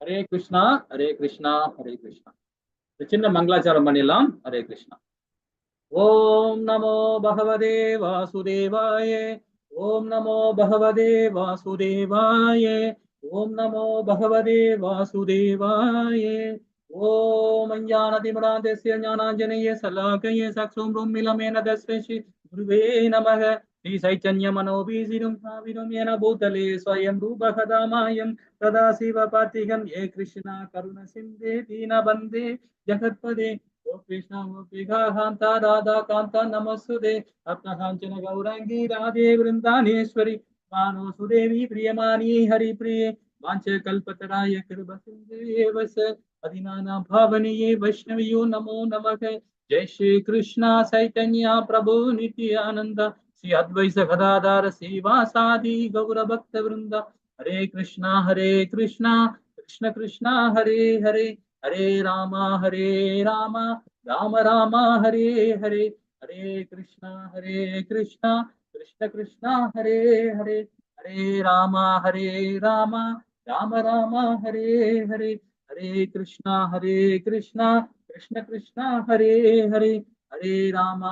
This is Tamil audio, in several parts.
ஹரே கிருஷ்ணா, ஹரே கிருஷ்ணா, ஹரே கிருஷ்ணா. சின்ன மங்களாச்சாரம் பண்ணிடலாம். ஹரே கிருஷ்ணா. ஓம் நமோ பகவதே வாசுதேவாய. ஓம் நமோ பகவதே வாசுதேவாய. ஓம் நமோ பகவதே வாசுதேவாய. ஓம் அஞ்ஞானதிமிராந்தஸ்ய ஞானாஞ்சனேய சலாகய சக்ஷும் ரும்மிலமேன தஸ்மை குருவே நமக. ஸ்ரீ சைத்தன்ய மனோபீசிரும் சாவிரும் என பூதலே ஸ்வயம் ரூபகதாமாயம் ததா சிவபாத்திகம் ஏ கிருஷ்ணா கருண சிந்தே தீனபந்தே ஜகத்பதே. ஓ கிருஷ்ணா கோபிகா காந்தா ராதா காந்தா நமஸ்துதே. அப்னகாஞ்சன கௌராங்கி ராதே விருந்தானேஸ்வரி மானோ சுதேவி பிரியமானி ஹரி பிரியே வாஞ்ச கல்பத்தராய கிருப சிந்தே வச அதிநானா பாவனியே வைஷ்ணவியோ நமோ நமக. जय श्री कृष्णा चैतन्य प्रभु नित्यानंद श्री अद्वैत गदाधर श्रीवासादि गौर भक्त वृंद. हरे कृष्णा कृष्ण कृष्णा हरे हरे हरे राम राम राम हरे हरे. हरे कृष्णा कृष्ण कृष्णा हरे हरे हरे राम राम राम हरे हरे. हरे कृष्णा कृष्ण कृष्णा हरे हरे हरे राम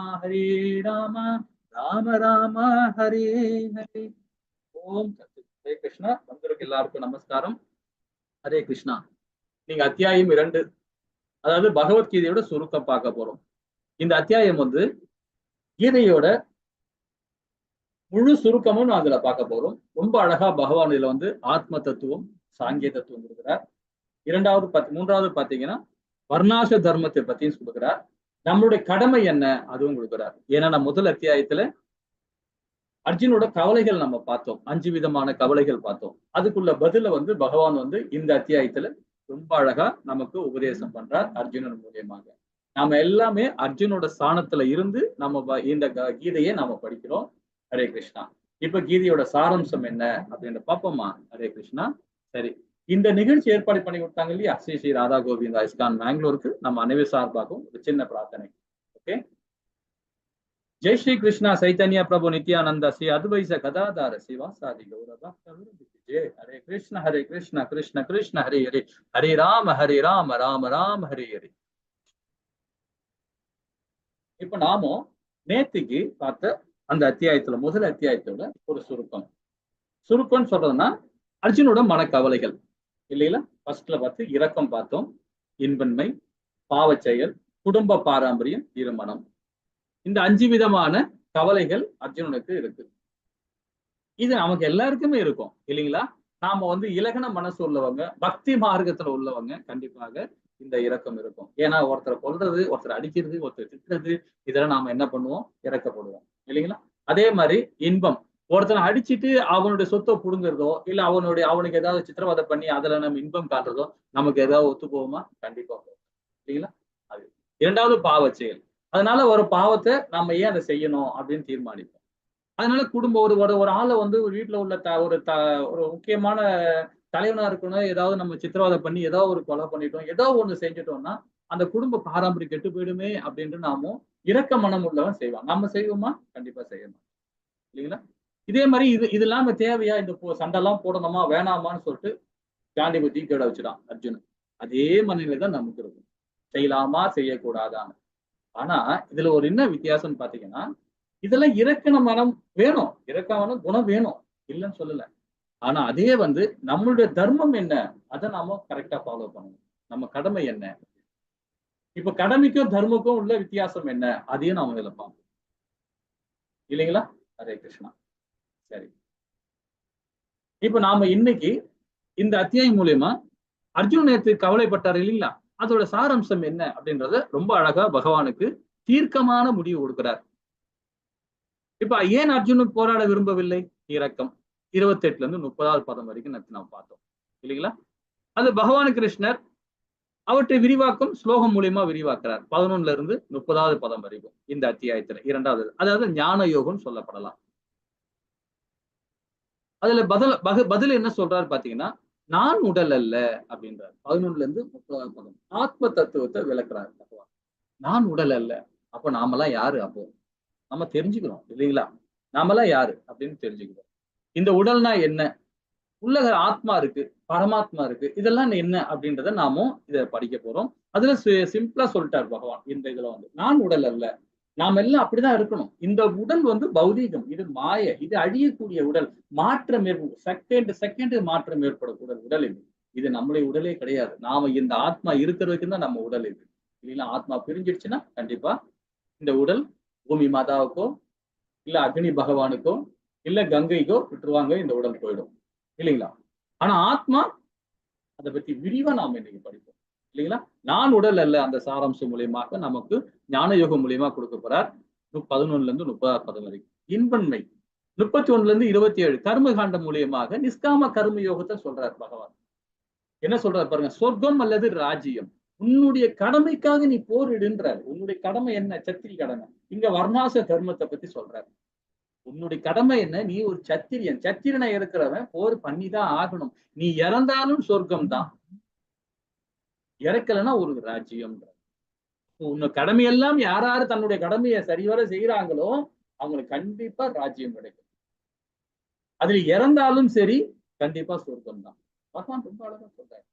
राम राम हरे हरे. ஓம் ஹரே கிருஷ்ணா. வந்தவருக்கு எல்லாருக்கும் நமஸ்காரம். ஹரே கிருஷ்ணா. நீங்க அத்தியாயம் 2, அதாவது பகவத்கீதையோட சுருக்கம் பார்க்க போறோம். இந்த அத்தியாயம் வந்து கீதையோட முழு சுருக்கமும் அதுல பார்க்க போறோம். ரொம்ப அழகா பகவான் இதுல வந்து ஆத்ம தத்துவம், சாங்கிய தத்துவம் கொடுக்கிறார். மூன்றாவது பாத்தீங்கன்னா வர்ணாச தர்மத்தை பத்தியும் கொடுக்கிறார். நம்மளுடைய கடமை என்ன அதுவும் கொடுக்கிறார். ஏன்னா நம்ம முதல் அத்தியாயத்துல அர்ஜுனோட கவலைகள் நம்ம பார்த்தோம். 5 விதமான கவலைகள் பார்த்தோம். அதுக்குள்ள பதில வந்து பகவான் வந்து இந்த அத்தியாயத்துல ரொம்ப அழகா நமக்கு உபதேசம் பண்றார் அர்ஜுனன் மூலியமாக. நாம எல்லாமே அர்ஜுனோட ஸ்தானத்துல இருந்து நம்ம இந்த கீதையை நாம படிக்கிறோம். ஹரே கிருஷ்ணா. இப்ப கீதையோட சாரம்சம் என்ன அப்படின்னு பார்ப்போமா? ஹரே கிருஷ்ணா. சரி, இந்த நிகழ்ச்சி ஏற்பாடு பண்ணி கொடுத்தாங்க இல்லையா ஸ்ரீ ஸ்ரீ ராதா கோவிந்தா இஸ்கான் பெங்களூருக்கு, நம்ம அனைவர் சார்பாகவும் ஒரு சின்ன பிரார்த்தனை. ஓகே. जय श्री कृष्णा चैतन्य प्रभु नित्यानंद श्री अद्वैत गदाधर शिवासादि गौर भक्त वृंद की जय. हरे कृष्ण कृष्ण कृष्ण हरे हरे हरे राम राम राम हरे हरे. இப்ப நாம நேத்திக்கு பார்த்த அந்த அத்தியாயத்துல முதல் அத்தியாயத்தோட ஒரு சுருக்கம் சொல்றதுன்னா அர்ஜுனோட மனக்கவலைகள் இல்லைங்களா. ஃபர்ஸ்ட்ல பார்த்து இரக்கம் பார்த்தோம், இன்பன்மை, பாவச்செயல், குடும்ப பாரம்பரியம், திருமணம். இந்த 5 விதமான கவலைகள் அர்ஜுனனுக்கு இருக்கு. இது நமக்கு எல்லாருக்குமே இருக்கும் இல்லைங்களா. நாம வந்து இலகன மனசு உள்ளவங்க, பக்தி மார்க்கத்துல உள்ளவங்க கண்டிப்பாக இந்த இரக்கம் இருக்கும். ஏன்னா ஒருத்தரை கொல்றது, ஒருத்தர் அடிக்கிறது, ஒருத்தர் திட்டுறது, இதெல்லாம் நாம என்ன பண்ணுவோம்? இறக்கப்படுவோம் இல்லைங்களா. அதே மாதிரி இன்பம், ஒருத்தனை அடிச்சுட்டு அவனுடைய சொத்தை புடுங்குறதோ இல்ல அவனுக்கு ஏதாவது சித்திரவதை பண்ணி அதுல நம்ம இன்பம் காட்டுறதோ நமக்கு ஏதாவது ஒத்து போகுமா? கண்டிப்பா போகும் இல்லைங்களா. அது இரண்டாவது பாவ செயல். அதனால ஒரு பாவத்தை நம்ம ஏன் அதை செய்யணும் அப்படின்னு தீர்மானிப்போம். அதனால குடும்பம் ஒரு ஆளை வந்து ஒரு வீட்டுல உள்ள ஒரு முக்கியமான தலைவனா இருக்கணும், ஏதாவது நம்ம சித்திரவதை பண்ணி ஏதாவது ஒரு கொலை பண்ணிட்டோம், ஏதோ ஒண்ணு செஞ்சுட்டோம்னா அந்த குடும்ப பாரம்பரியம் கெட்டு போயிடுமே அப்படின்ட்டு நாமும் இரக்க மனம் உள்ளவன் செய்வான். நம்ம செய்வோமா? கண்டிப்பா செய்யணும் இல்லைங்களா. இதே மாதிரி இது இல்லாம தேவையா இந்த சண்டைலாம் போடணுமா வேணாமான்னு சொல்லிட்டு காந்தி புத்தி கேட வச்சுட்டான் அர்ஜுனன். அதே மனநிலை தான் நமக்கு இருக்கும். செய்யலாமா செய்யக்கூடாதான்னு. ஆனா இதுல ஒரு என்ன வித்தியாசம் பாத்தீங்கன்னா, இதெல்லாம் இரக்க மனம் வேணும், இரக்க மனம் குணம் வேணும், இல்லைன்னு சொல்லல. ஆனா அதே வந்து நம்மளுடைய தர்மம் என்ன அதை நாம கரெக்டா ஃபாலோ பண்ணணும். நம்ம கடமை என்ன, இப்ப கடமைக்கும் தர்மக்கும் உள்ள வித்தியாசம் என்ன அதையும் நாம இதுல பார்ப்போம் இல்லைங்களா. ஹரே கிருஷ்ணா. சரி, இப்ப நாம இன்னைக்கு இந்த அத்தியாயம் மூலியமா அர்ஜுன் நேற்று கவலைப்பட்டார் இல்லைங்களா, அதோட சாரம்சம் என்ன அப்படின்றத ரொம்ப அழகா பகவானுக்கு தீர்க்கமான முடிவு கொடுக்கிறார். இப்ப ஏன் அர்ஜுனன் போராட விரும்பவில்லை? இரக்கம். 28ல இருந்து 30வது பதம் வரைக்கும் நம்ம பார்த்தோம் இல்லைங்களா. அது பகவான் கிருஷ்ணர் அவற்றை விரிவாக்கம் ஸ்லோகம் மூலியமா விரிவாக்குறார். 11ல இருந்து 30வது பதம் வரைக்கும் இந்த அத்தியாயத்துல 2வது, அதாவது ஞான யோகம் சொல்லப்படலாம். அதுல பதில் என்ன சொல்றாரு பாத்தீங்கன்னா, நான் உடல் அல்ல அப்படின்றார். 11ல இருந்து 30வது பதம் ஆத்ம தத்துவத்தை விளக்குறாரு பகவான். நான் உடல் அல்ல. அப்ப நாமெல்லாம் யாரு? அப்போ நம்ம தெரிஞ்சுக்கிறோம் இல்லைங்களா, நாமெல்லாம் யாரு அப்படின்னு தெரிஞ்சுக்கிறோம். இந்த உடல்னா என்ன? உள்ள ஆத்மா இருக்கு, பரமாத்மா இருக்கு. இதெல்லாம் என்ன அப்படின்றத நாமும் இத படிக்க போறோம். அதுல சிம்பிளா சொல்லிட்டார் பகவான். இந்த இதுல வந்து நான் உடல் அல்ல. நாம் எல்லாம் அப்படிதான் இருக்கணும். இந்த உடல் வந்து பௌதீகம், இது மாய, இது அழியக்கூடிய உடல். மாற்றம் செகண்ட் செகண்ட் மாற்றம் ஏற்படக்கூடிய உடல் இது. இது நம்முடைய உடலே கிடையாது. நாம இந்த ஆத்மா இருக்கிற வரைக்கும் தான் நம்ம உடல் இது. இல்லைன்னா ஆத்மா பிரிஞ்சிடுச்சுன்னா கண்டிப்பா இந்த உடல் பூமி மாதாவுக்கோ இல்ல அக்னி பகவானுக்கோ இல்ல கங்கைக்கோ விட்டுருவாங்க, இந்த உடல் போயிடும். இல்லைங்களா? ஆனா ஆத்மா, அதை பத்தி விரிவா நாம இன்னைக்கு படிப்போம். இல்லைங்களா? நான் உடல் அல்ல அந்த சாராம்சம் மூலியமாக நமக்கு ஞான யோகம் மூலியமா கொடுக்க போறார். 11ல இருந்து 30 வரைக்கும் இன்பன்மை, 31ல இருந்து 27 கர்ம காண்டம் மூலியமாக நிஷ்காம கர்ம யோகத்தை சொல்றார் பகவான். என்ன சொல்றாரு பாருங்க, சொர்க்கம் அல்லது ராஜ்யம், உன்னுடைய கடமைக்காக நீ போரிடுன்றார். உன்னுடைய கடமை என்ன? சத்திரி கடமை. இங்க வர்ணாச தர்மத்தை பத்தி சொல்றாரு. உன்னுடைய கடமை என்ன? நீ ஒரு சத்திரியன், சத்திரனை இருக்கிறவன் போர் பண்ணிதான் ஆகணும். நீ இறந்தாலும் சொர்க்கம் தான், இறக்கலைன்னா ஒரு ராஜ்யம். உன்னை கடமையெல்லாம் யாராரு தன்னுடைய கடமையை சரிவர செய்யறாங்களோ அவங்களுக்கு கண்டிப்பா ராஜ்யம் கிடைக்கும். அதுல இறந்தாலும் சரி கண்டிப்பா சொர்க்கம் தான். பகவான் ரொம்ப அழகா சொல்றாரு.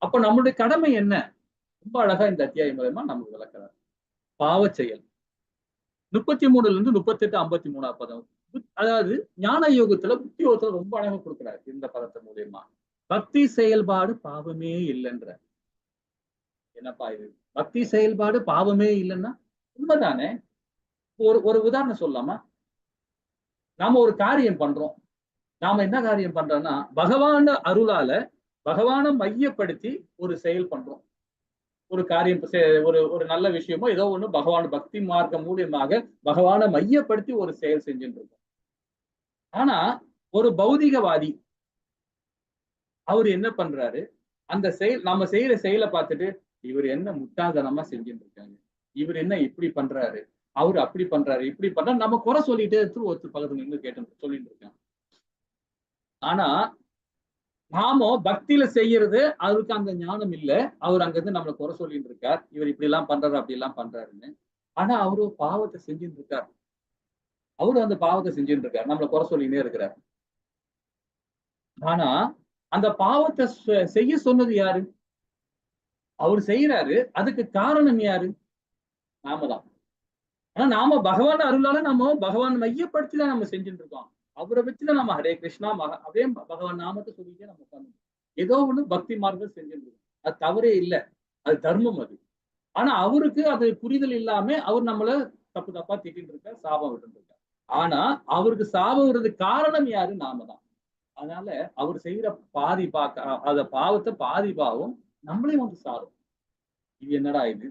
அப்ப நம்மளுடைய கடமை என்ன? ரொம்ப அழகா இந்த அத்தியாயம் மூலமா நமக்கு விளக்குறாரு. பாவ செயல் 33ல இருந்து 38 53 பதம். அதாவது ஞான யோகத்துல புத்தி யோகத்துல ரொம்ப அழகா கொடுக்குறாரு இந்த பதத்தை மூலியமா. பக்தி செயல்பாடு பாவமே இல்லைன்ற. என்னப்பா இது, பக்தி செயல்பாடு பாவமே இல்லைன்னா உண்மைதானே? ஒரு ஒரு உதாரணம் சொல்லலாமா? நாம ஒரு காரியம் பண்றோம். நாம என்ன காரியம் பண்றோம்னா பகவான அருளால பகவானை மையப்படுத்தி ஒரு செயல் பண்றோம். ஒரு காரியம் ஒரு ஒரு நல்ல விஷயமோ ஏதோ ஒண்ணு பகவான் பக்தி மார்க்கம் மூலியமாக பகவானை மையப்படுத்தி ஒரு செயல் செஞ்சுட்டு இருக்கோம். ஆனா ஒரு பௌதிகவாதி அவர் என்ன பண்றாரு, அந்த செயல் நம்ம செய்யற செயலை பார்த்துட்டு இவர் என்ன முட்டாள்தனமா செஞ்சுட்டு இருக்காங்க, இவர் என்ன இப்படி பண்றாரு, அவர் அப்படி பண்றாரு, இப்படி பண்றாரு, நம்ம குறை சொல்லிட்டு ஒருத்தர் பக்கத்துல நின்று கேட்டு சொல்லிட்டு இருக்காங்க. ஆனா நாம பக்தியில செய்யறது அவருக்கு அந்த ஞானம் இல்ல. அவர் அங்க இருந்து நம்மளை குறை சொல்லிட்டு இருக்கார், இவர் இப்படி எல்லாம் பண்றாரு அப்படி எல்லாம் பண்றாருன்னு. ஆனா அவரு பாவத்தை செஞ்சுட்டு இருக்கார். அவரு அந்த பாவத்தை செஞ்சுட்டு இருக்காரு, நம்மளை குறை சொல்லினே இருக்கிறார். ஆனா அந்த பாவத்தை செய்ய சொன்னது யாரு? அவர் செய்யறாரு. அதுக்கு காரணம் யாரு? நாம தான். ஆனா நாம பகவான் அருளால நம்ம பகவான் மையப்படுத்திதான் நம்ம செஞ்சுட்டு இருக்கோம். அவரை வச்சுதான் நம்ம ஹரே கிருஷ்ணா அதே பகவான் நாமத்தை சொல்லிட்டே நம்ம உட்காந்து ஏதோ ஒண்ணு பக்தி மார்க்கம் செஞ்சுட்டு இருக்கோம். அது தவறே இல்லை, அது தர்மம் அது. ஆனா அவருக்கு அது புரிதல் இல்லாம அவர் நம்மள தப்பு தப்பா திட்டிட்டு இருக்கார், சாபம் விட்டு இருக்கார். ஆனா அவருக்கு சாபம் வர்றதுக்கு காரணம் யாரு? நாம தான். அதனால அவர் செய்யற பாதி அத பாவத்தை பாதி பாவம் நம்மளே வந்து சாரும். இது என்னடா இது,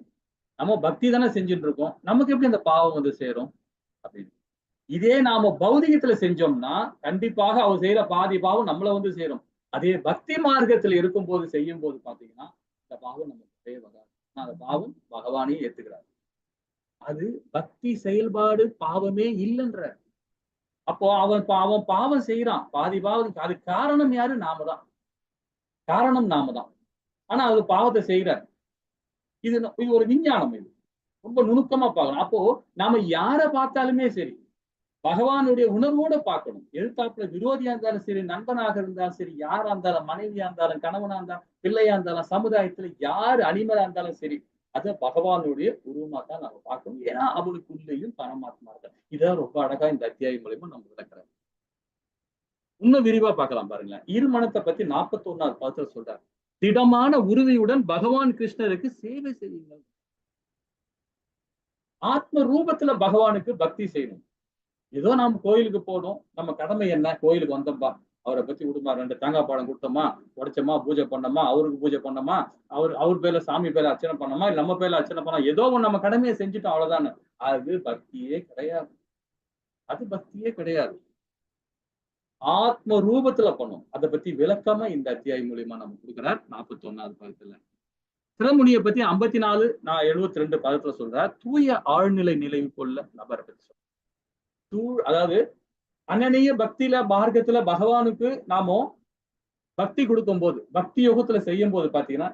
நம்ம பக்தி தானே செஞ்சுட்டு இருக்கோம், நமக்கு எப்படி அந்த பாவம் வந்து சேரும் அப்படின்னு. இதே நாம பௌதிகத்துல செஞ்சோம்னா கண்டிப்பாக அவர் செய்யற பாதி பாவம் நம்மள வந்து சேரும். அதே பக்தி மார்க்கத்துல இருக்கும் போது செய்யும் போது பாத்தீங்கன்னா இந்த பாவம் நமக்கு வராது. அந்த பாவம் பகவானே ஏத்துக்கிறார். அது பக்தி செயல்பாடு பாவமே இல்லைன்ற. அப்போ அவன் பாவம் செய்யறான், பாதி பாவம். அது காரணம் யாரு? நாம தான். காரணம் நாம தான். ஆனா அது பாவத்தை செய்யறார். இது ஒரு விஞ்ஞானம். இது ரொம்ப நுணுக்கமா பார்க்கணும். அப்போ நாம யாரை பார்த்தாலுமே சரி பகவானுடைய உணர்வோட பார்க்கணும். எழுத்தாப்புல விரோதியா இருந்தாலும் சரி, நண்பனாக இருந்தாலும் சரி, யாரா இருந்தாலும், மனைவியா இருந்தாலும், கணவனா இருந்தாலும், பிள்ளையா இருந்தாலும், சமுதாயத்துல யாரு அனிமலா இருந்தாலும் சரி, அத பகவானுடைய உருவமா தான் நம்ம பார்க்கணும். ஏன்னா அவனுக்குள்ளேயும் பரமாத்மா இருக்க. இதான் ரொம்ப அழகா இந்த அத்தியாயம் மூலமா நம்ம விளக்குறோம். இன்னும் விரிவா பார்க்கலாம் பாருங்களேன். இருமனத்தை பத்தி 41வது பதத்துல சொல்றாரு. திடமான உறுதியுடன் பகவான் கிருஷ்ணருக்கு சேவை செய்யுங்கள். ஆத்ம ரூபத்துல பகவானுக்கு பக்தி செய்யணும். ஏதோ நாம கோயிலுக்கு போனோம், நம்ம கடமை என்ன? கோயிலுக்கு வந்தோம்பா, அவரை பத்தி விடுமா, 2 தேங்காய் பழம் கொடுத்தோமா, உடைச்சோமா, பூஜை பண்ணோமா, அவருக்கு பூஜை பண்ணோமா, அவர் பேர்ல சாமி பேர்ல அர்ச்சனை பண்ணோமா, இல்ல நம்ம பேர்ல அர்ச்சனை பண்ணோம், ஏதோ ஒண்ணு நம்ம கடமையை செஞ்சுட்டோம், அவ்வளவுதானே. அது பக்தியே கிடையாது. அது பக்தியே கிடையாது. ஆத்ம ரூபத்துல பண்ணும். அதை பத்தி விளக்கமா இந்த அத்தியாயம் மூலியமா நம்ம கொடுக்கிறார் 41வது பதத்துல. சிரமுனியை பத்தி 54 72 பதத்துல சொல்றார். தூய ஆழ்நிலை நிலைவு கொள்ள நபரை பத்தி சொல்ற. அதாவது அனநிய பக்தியில மார்க்கத்துல பகவானுக்கு நாம பக்தி கொடுக்கும் போது, பக்தி யோகத்துல செய்யும் போது பாத்தீங்கன்னா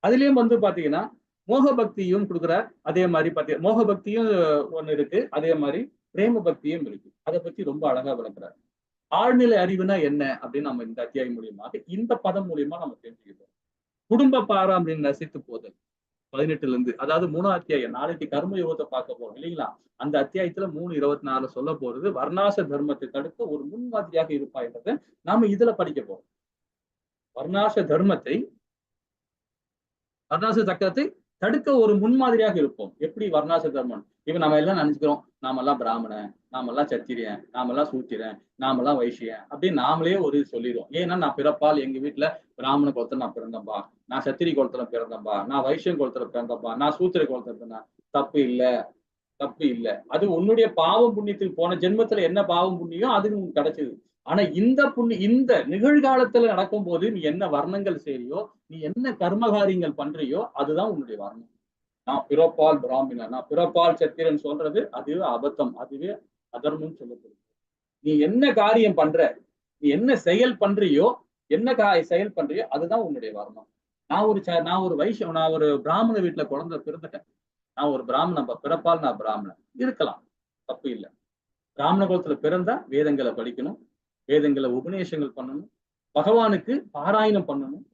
அதுலயும் வந்து பாத்தீங்கன்னா மோக பக்தியும் கொடுக்குறார். அதே மாதிரி பாத்தீங்கன்னா மோக பக்தியும் ஒண்ணு இருக்கு, அதே மாதிரி பிரேம பக்தியும் இருக்கு. அதை பத்தி ரொம்ப அழகா விளக்குறார். ஆழ்நிலை அறிவுனா என்ன அப்படின்னு நம்ம இந்த அத்தியாயம் மூலியமாக இந்த பதம் மூலியமா நம்ம தெரிஞ்சுக்கிட்டோம். குடும்ப பாரம்பரியம் நசித்து போதல் 18ல இருந்து, அதாவது 3ஆம் அத்தியாயம், நாளைக்கு கர்ம யோகத்தை பார்க்க போறோம் இல்லைங்களா? அந்த அத்தியாயத்துல 3:24 சொல்ல போறது வர்ணாச தர்மத்தை தடுக்க ஒரு முன்மாதிரியாக இருப்பா என்றதை நாம இதுல படிக்க போறோம். வர்ணாச தர்மத்தை, வர்ணாச சக்கரத்தை தடுக்க ஒரு முன்மாதிரியாக இருப்போம். எப்படி வர்ணாச தர்மம்? இப்ப நம்ம எல்லாம் நினைச்சுக்கிறோம், நாமெல்லாம் பிராமணன், நாமெல்லாம் சத்திரியன், நாமெல்லாம் சூத்திரன், நாமெல்லாம் வைசியன் அப்படின்னு நாமளே ஒரு சொல்லிடுவோம். ஏன்னா நான் பிறப்பால் எங்க வீட்டுல பிராமண குலத்துல நான் பிறந்தம்பா, நான் சத்திரி குலத்துல பிறந்தம்பா, நான் வைசியன் குலத்துல பிறந்தம்பா, நான் சூத்திர குலத்துல பிறந்தேன். தப்பு இல்ல, தப்பு இல்ல. அது உன்னுடைய பாவம் புண்ணியத்துக்கு போன ஜென்மத்துல என்ன பாவம் புண்ணியம் அது உனக்கு கிடைச்சது. ஆனா இந்த நிகழ்காலத்துல நடக்கும் போது நீ என்ன வர்ணங்கள் செய்யறியோ, நீ என்ன கர்மகாரியங்கள் பண்றியோ அதுதான் உன்னுடைய வர்ணம். நான் பிறப்பால் பிராமணன், நான் பிறப்பால் சத்திரன் சொல்றது அதுவே அபத்தம், அதுவே அதர்மம் சொல்லப்படுது. நீ என்ன காரியம் பண்ற, நீ என்ன செயல் பண்றியோ, என்ன செயல் பண்றியோ அதுதான் உன்னுடைய வர்ணம். நான் ஒரு பிராமண வீட்டுல குழந்தை பிறந்துட்டேன், நான் ஒரு பிராமணன், பிறப்பால் நான் பிராமணன் இருக்கலாம், தப்பு இல்லை. பிராமண குலத்துல பிறந்தா வேதங்களை படிக்கணும், வேதங்களை உபநேசங்கள் பண்ணணும், பகவானுக்கு பாராயணம் பண்ணணும்,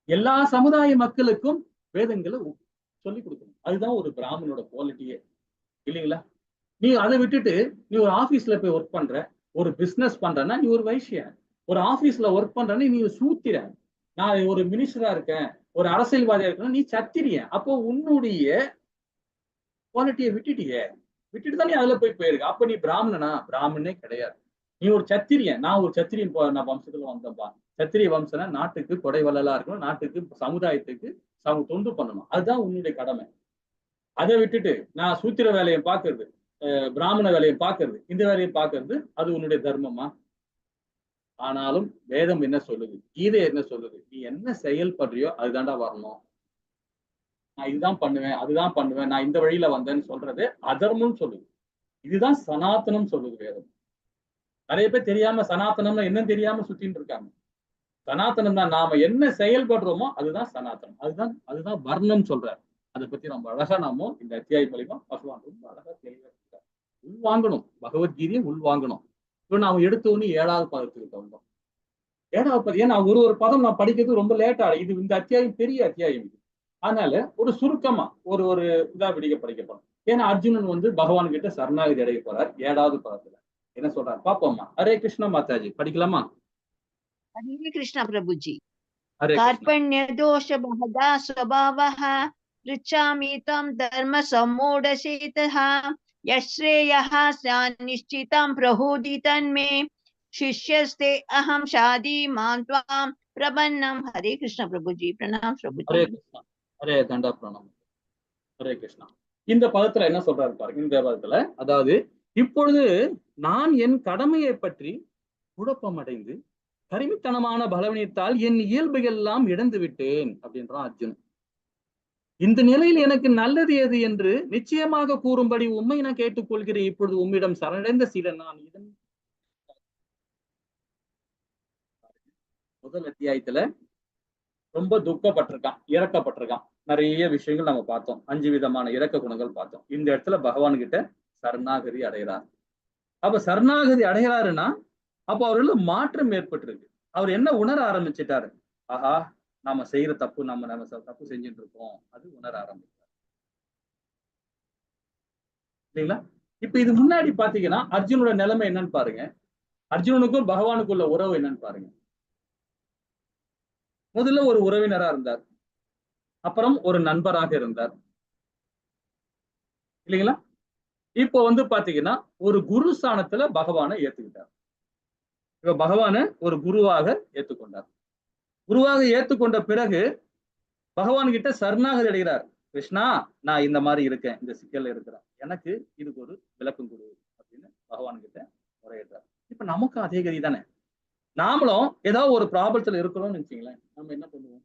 எல்லா சமுதாய மக்களுக்கும் வேதங்களை சொல்லிக் கொடுக்கணும். அதுதான் ஒரு பிராமணனோட குவாலிட்டியே இல்லைங்களா? நீ அதை விட்டுட்டு நீ ஒரு ஆபீஸ்ல போய் ஒர்க் பண்ற, ஒரு பிசினஸ் பண்றன்னா நீ ஒரு வைசியன். ஒரு ஆபீஸ்ல ஒர்க் பண்றன்னு நீ சூத்திர. நான் ஒரு மினிஸ்டரா இருக்கேன், ஒரு அரசியல்வாதியா இருக்கேன், நீ சத்திரியன். அப்போ உன்னுடைய குவாலிட்டியை விட்டுட்டு தான் நீ அதுல போயிருக்க. அப்ப நீ பிராமணனா? பிராமணனே கிடையாது. நீ ஒரு சத்திரியன். நான் ஒரு சத்திரியன் நான் வம்சத்துல வந்தப்பா. சத்திரிய வம்சம்னா நாட்டுக்கு கொடை வள்ளலா இருக்கணும், நாட்டுக்கு சமுதாயத்துக்கு தொண்டு பண்ணணும், அதுதான் உன்னுடைய கடமை. அதை விட்டுட்டு நான் சூத்திர வேலையை பார்க்கறது, பிராமண வேலையை பார்க்கறது, இந்த வேலையை பார்க்கறது அது உன்னுடைய தர்மமா? ஆனாலும் வேதம் என்ன சொல்லுது, கீதை என்ன சொல்லுது, நீ என்ன செயல் பண்றியோ அதுதான்டா வரணும். நான் இதுதான் பண்ணுவேன், அதுதான் பண்ணுவேன், நான் இந்த வழியில வந்தேன்னு சொல்றது அதர்மம் சொல்லுது. இதுதான் சனாத்தனம் சொல்லுது வேதம். நிறைய பேர் தெரியாம சனாத்தனம்னு என்ன தெரியாம சுத்தின்னு இருக்காங்க. சனாத்தனம் தான், நாம என்ன செயல்படுறோமோ அதுதான் சனாத்தனம், அதுதான் வர்ணம் சொல்றாரு. அதை பத்தி நம்ம அழகா நாம இந்த அத்தியாய மூலியமா பகவான் ரொம்ப அழகா தெளிவா இருக்காரு. உள்வாங்கணும், பகவத்கீதையை உள்வாங்கணும். இப்ப நாம எடுத்தோன்னு 7வது பதத்துக்கு வந்தோம். 7வது பதம், ஏன்னா ஒரு பதம் நான் படிக்கிறது ரொம்ப லேட்டா, இது இந்த அத்தியாயம் பெரிய அத்தியாயம் இது. அதனால ஒரு சுருக்கமா ஒரு இதா படிக்கப்படும். ஏன்னா அர்ஜுனன் பகவான் கிட்ட சரணாகதி அடைய போறார் 7வது பதத்துல. என்ன சொல்றாரு பாப்போம்மா. ஹரே கிருஷ்ணா மாதாஜி, படிக்கலாமா? हरे कृष्ण प्रभुजी। हरे कार्पण्य दोष बहुधा स्वभावः पृच्छामि त्वं धर्म सम्मूढचेतः यश्रेयः निश्चितं प्रहुदि तन्मे शिष्यस्ते अहं शादी मां त्वां प्रपन्नं। हरे कृष्ण प्रभुजी। प्रणाम प्रभुजी। हरे कृष्णा, हरे दंडा प्रणाम। हरे கிருஷ்ணா. இந்த பதத்துல என்ன சொல்றாரு பாருங்க. இந்த பதத்துல அதாவது, இப்பொழுது நான் என் கடமையை பற்றி குழப்பம் அடைந்து கருமித்தனமான பலவீனத்தால் என் இயல்புகள் எல்லாம் இழந்து விட்டேன் அப்படின்றான் அர்ஜுன். இந்த நிலையில் எனக்கு நல்லது எது என்று நிச்சயமாக கூறும்படி உண்மை நான் கேட்டுக்கொள்கிறேன். இப்பொழுது உம்மிடம் சரணடைந்த சில நான் இதன் முதல் அத்தியாயத்துல ரொம்ப துக்கப்பட்டிருக்கான், இறக்கப்பட்டிருக்கான். நிறைய விஷயங்கள் நம்ம பார்த்தோம், 5 விதமான இறக்க குணங்கள் பார்த்தோம். இந்த இடத்துல பகவான் கிட்ட சரணாகதி அடைகிறார். அப்ப சரணாகதி அடைகிறாருன்னா அப்ப அவர்களுக்கு மாற்றம் ஏற்பட்டிருக்கு. அவர் என்ன உணர ஆரம்பிச்சிட்டாரு? ஆஹா, நாம செய்யற தப்பு, நம்ம தப்பு செஞ்சுட்டு இருக்கோம், அது உணர ஆரம்பிச்சார் இல்லைங்களா? இப்ப இது முன்னாடி பாத்தீங்கன்னா அர்ஜுனோட நிலைமை என்னன்னு பாருங்க. அர்ஜுனனுக்கும் பகவானுக்குள்ள உறவு என்னன்னு பாருங்க. முதல்ல ஒரு உறவினரா இருந்தார், அப்புறம் ஒரு நண்பராக இருந்தார் இல்லைங்களா? இப்போ பாத்தீங்கன்னா ஒரு குரு ஸ்தானத்துல பகவானை ஏத்துக்கிட்டார். இப்ப பகவானை ஒரு குருவாக ஏத்துக்கொண்டார். குருவாக ஏத்துக்கொண்ட பிறகு பகவான் கிட்ட சரணாகதி அடைகிறார். கிருஷ்ணா, நான் இந்த மாதிரி இருக்கேன், இந்த சிக்கல்ல இருக்கிறேன், எனக்கு இதுக்கு ஒரு விளக்கம் கொடு அப்படின்னு பகவான் கிட்ட முறையிட்டார். இப்ப நமக்கும் அதே கதி தானே. நாமளும் ஏதாவது ஒரு ப்ராப்ளத்துல இருக்கிறோம்னு நினைச்சீங்களேன், நம்ம என்ன பண்ணுவோம்?